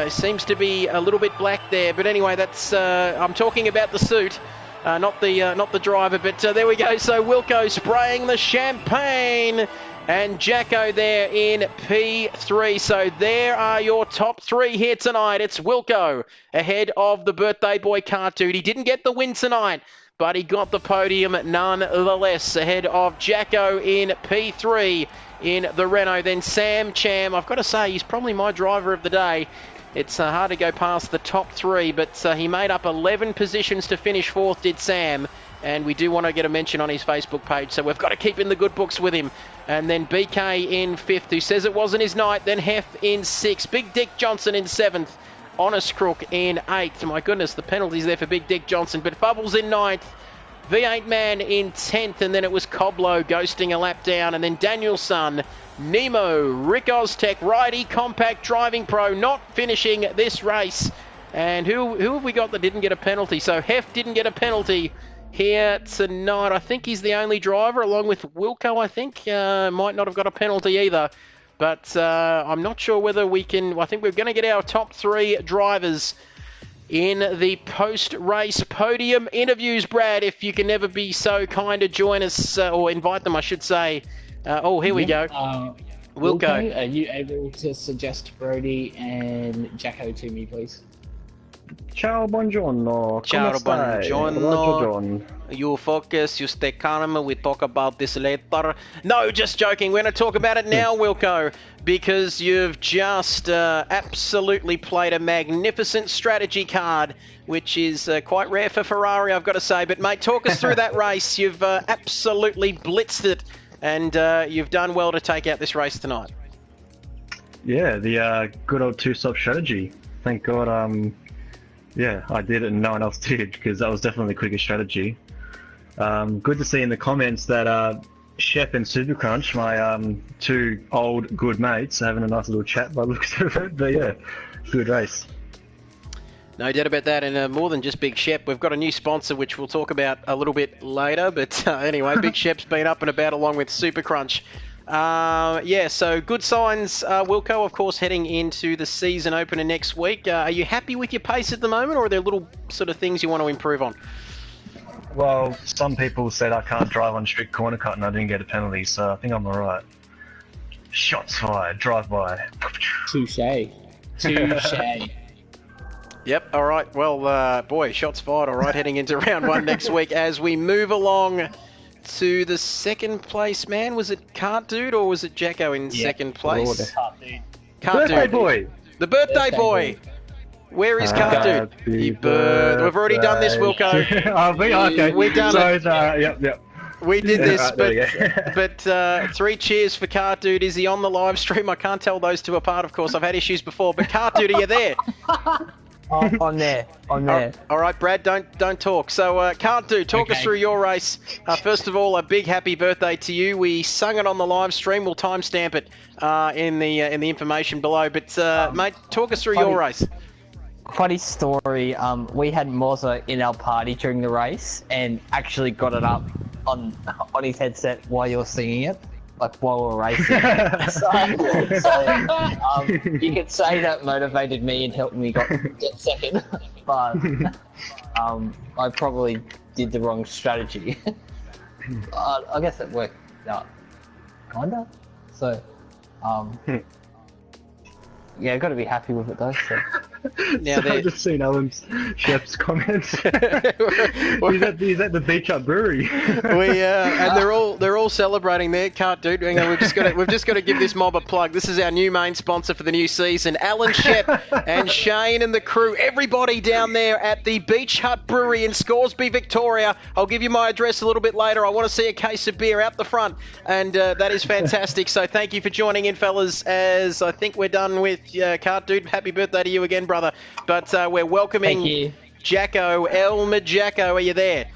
seems to be a little bit black there. But anyway, that's I'm talking about the suit. Not the driver, but there we go. So Wilco spraying the champagne, and Jacko there in P3. So there are your top 3 here tonight. It's Wilco ahead of the birthday boy Cartoon. He didn't get the win tonight, but he got the podium nonetheless, ahead of Jacko in P3 in the Renault. Then Sam Cham, I've got to say, he's probably my driver of the day. It's hard to go past the top 3, but he made up 11 positions to finish 4th, did Sam. And we do want to get a mention on his Facebook page, so we've got to keep in the good books with him. And then BK in 5th, who says it wasn't his night. Then Hef in 6th. Big Dick Johnson in 7th. Honest Crook in 8th. My goodness, the penalties there for Big Dick Johnson. But Bubbles in 9th. V8 Man in 10th, and then it was Coblo ghosting a lap down, and then Danielson, Nemo, Rick Oztech, Righty, Compact Driving Pro, not finishing this race. And who have we got that didn't get a penalty? So Hef didn't get a penalty here tonight. I think he's the only driver, along with Wilco, I think. Might not have got a penalty either. But I'm not sure whether we can... I think we're going to get our top 3 drivers in the post-race podium interviews, Brad. If you can never be so kind to join us, or invite them, I should say. Here we go. Wilco, are you able to suggest Brody and Jacko to me, please? Ciao, buongiorno. Ciao, Come stai? buongiorno. You focus, you stay calm. We talk about this later. No, just joking. We're going to talk about it now, Wilco, because you've just absolutely played a magnificent strategy card, which is quite rare for Ferrari, I've got to say. But, mate, talk us through that race. You've absolutely blitzed it, and you've done well to take out this race tonight. Yeah, the good old two-stop strategy. Thank God, yeah, I did it and no one else did, because that was definitely the quickest strategy. Good to see in the comments that Shep and Supercrunch, my 2 old good mates, are having a nice little chat by the looks of it. But yeah, good race. No doubt about that, and more than just Big Shep, we've got a new sponsor which we'll talk about a little bit later, but anyway, Big Shep's been up and about along with Supercrunch. Yeah, so good signs, Wilco, of course, heading into the season opener next week. Are you happy with your pace at the moment, or are there little sort of things you want to improve on? Well, some people said I can't drive on strict corner cut and I didn't get a penalty, so I think I'm alright. Shots fired, drive by. Touche. Yep, all right. Well, boy, shots fired, all right, heading into round 1 next week. As we move along to the second place, man, was it Cart Dude or was it Jacko in second place? Cart Dude. Birthday boy! The birthday boy! Where is Cart Dude? We've already done this, Wilco. Okay. We've done it. Yep. We did this, Right, but 3 cheers for Cart Dude. Is he on the live stream? I can't tell those two apart, of course. I've had issues before, but Cart Dude, are you there? I'm there. All right, Brad, don't talk. So, Cart Dude, talk us through your race. First of all, a big happy birthday to you. We sung it on the live stream. We'll timestamp it in the information below. But, mate, talk us through your race. Funny story, we had Moza in our party during the race and actually got it up on his headset while you were singing it, like while we were racing. so you could say that motivated me and helped me get second, but I probably did the wrong strategy. I guess it worked out, kinda. So, yeah, I've got to be happy with it though. So. Now I've just seen Alan's chef's comments. he's at the Beach Hut Brewery. And they're all celebrating there. Can't, dude. Hang on, we've just got to give this mob a plug. This is our new main sponsor for the new season. Alan Shep and Shane and the crew. Everybody down there at the Beach Hut Brewery in Scoresby, Victoria. I'll give you my address a little bit later. I want to see a case of beer out the front, and that is fantastic. So thank you for joining in, fellas. As I think we're done with Cart, dude. Happy birthday to you again, brother. But we're welcoming Jacko, Elmer Jacko. Are you there?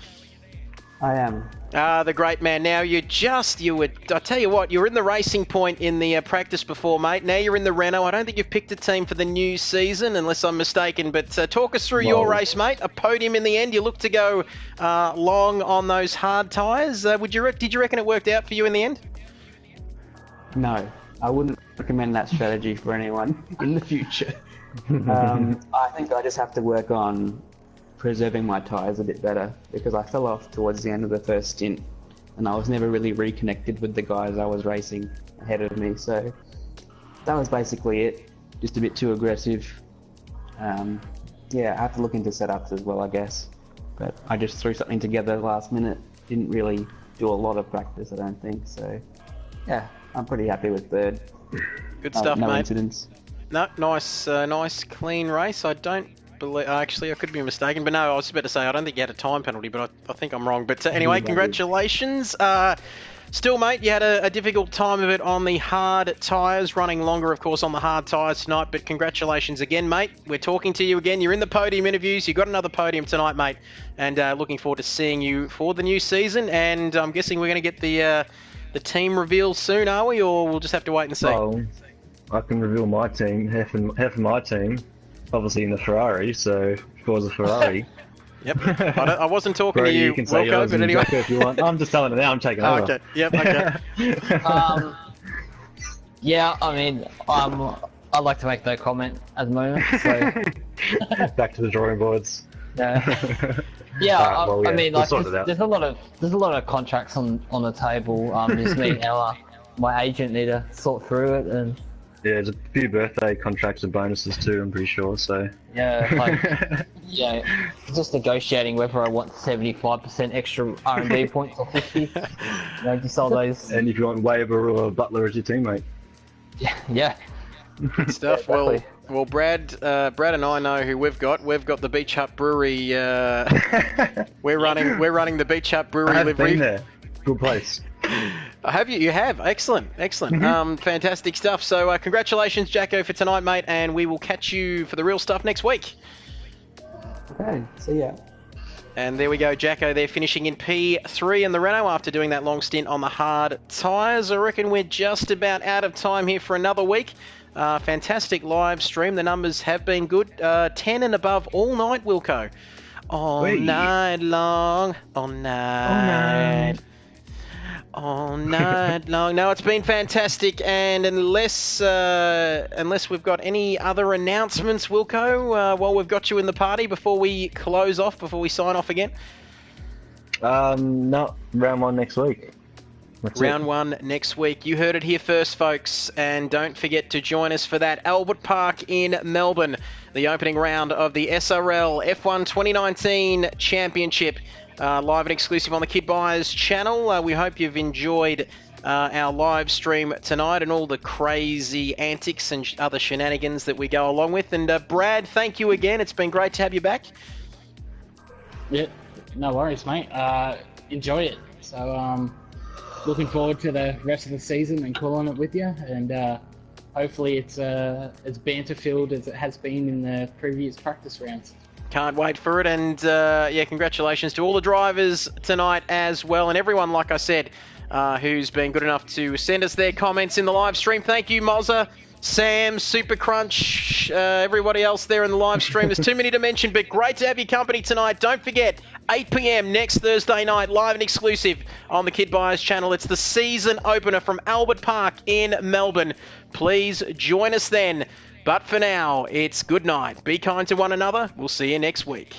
I am. The great man. Now I tell you what, you were in the Racing Point in the practice before, mate. Now you're in the Renault. I don't think you've picked a team for the new season, unless I'm mistaken. But talk us through your race, mate. A podium in the end. You look to go long on those hard tyres. Did you reckon it worked out for you in the end? No, I wouldn't recommend that strategy for anyone in the future. I think I just have to work on preserving my tyres a bit better, because I fell off towards the end of the first stint and I was never really reconnected with the guys I was racing ahead of me, so that was basically it. Just a bit too aggressive. Yeah, I have to look into setups as well, I guess, but I just threw something together last minute. Didn't really do a lot of practice, I don't think, so yeah, I'm pretty happy with third. Good stuff, no mate. Incidents. No, nice clean race. I don't believe... Actually, I could be mistaken, but no, I was about to say I don't think you had a time penalty, but I think I'm wrong. But anyway, congratulations. Still, mate, you had a difficult time of it on the hard tyres, running longer, of course, on the hard tyres tonight, but congratulations again, mate. We're talking to you again. You're in the podium interviews. You got another podium tonight, mate, and looking forward to seeing you for the new season, and I'm guessing we're going to get the team reveal soon, are we, or we'll just have to wait and see? Well, I can reveal my team, half of my team, obviously in the Ferrari, so if it was a Ferrari... Yep. I wasn't talking Brody, to you, you can say Wilco, yours but anyway. if you want. I'm just telling it now, I'm taking over. Okay, yep, okay. Yeah, I mean, I'd like to make no comment at the moment, so... Back to the drawing boards. Yeah, I mean, like, there's a lot of contracts on the table. Just me and Ella, my agent, need to sort through it, and yeah, there's a few birthday contracts and bonuses too, I'm pretty sure. So yeah, like, yeah, just negotiating whether I want 75% extra R&D points or 50. You know, just all those. And if you want Weber or Butler as your teammate. Yeah. Good stuff. Exactly. Well, Brad and I know who we've got. We've got the Beach Hut Brewery. We're running the Beach Hut Brewery I have livery. been there. Good place. Have you? You have. Excellent. Mm-hmm. Fantastic stuff. So congratulations, Jacko, for tonight, mate, and we will catch you for the real stuff next week. Okay, see ya. And there we go, Jacko. They're finishing in P3 in the Renault after doing that long stint on the hard tyres. I reckon we're just about out of time here for another week. Fantastic live stream. The numbers have been good. 10 and above all night, Wilco. All night long. All night long. No, it's been fantastic, and unless we've got any other announcements, Wilco, while we've got you in the party before we close off, before we sign off again. No, round one next week. Round one next week. You heard it here first, folks, and don't forget to join us for that Albert Park in Melbourne, the opening round of the SRL F1 2019 Championship. Live and exclusive on the Kid Buyers channel. We hope you've enjoyed our live stream tonight and all the crazy antics and other shenanigans that we go along with. And Brad, thank you again. It's been great to have you back. Yeah, no worries, mate. Enjoy it. So, looking forward to the rest of the season and calling it with you. And hopefully it's as banter-filled as it has been in the previous practice rounds. Can't wait for it, and yeah, congratulations to all the drivers tonight as well, and everyone, like I said, who's been good enough to send us their comments in the live stream. Thank you, Mozza, Sam, Super Crunch, everybody else there in the live stream. There's too many to mention, but great to have your company tonight. Don't forget, 8 p.m. next Thursday night, live and exclusive on the Kid Buyers channel. It's the season opener from Albert Park in Melbourne. Please join us then. But for now, it's good night. Be kind to one another. We'll see you next week.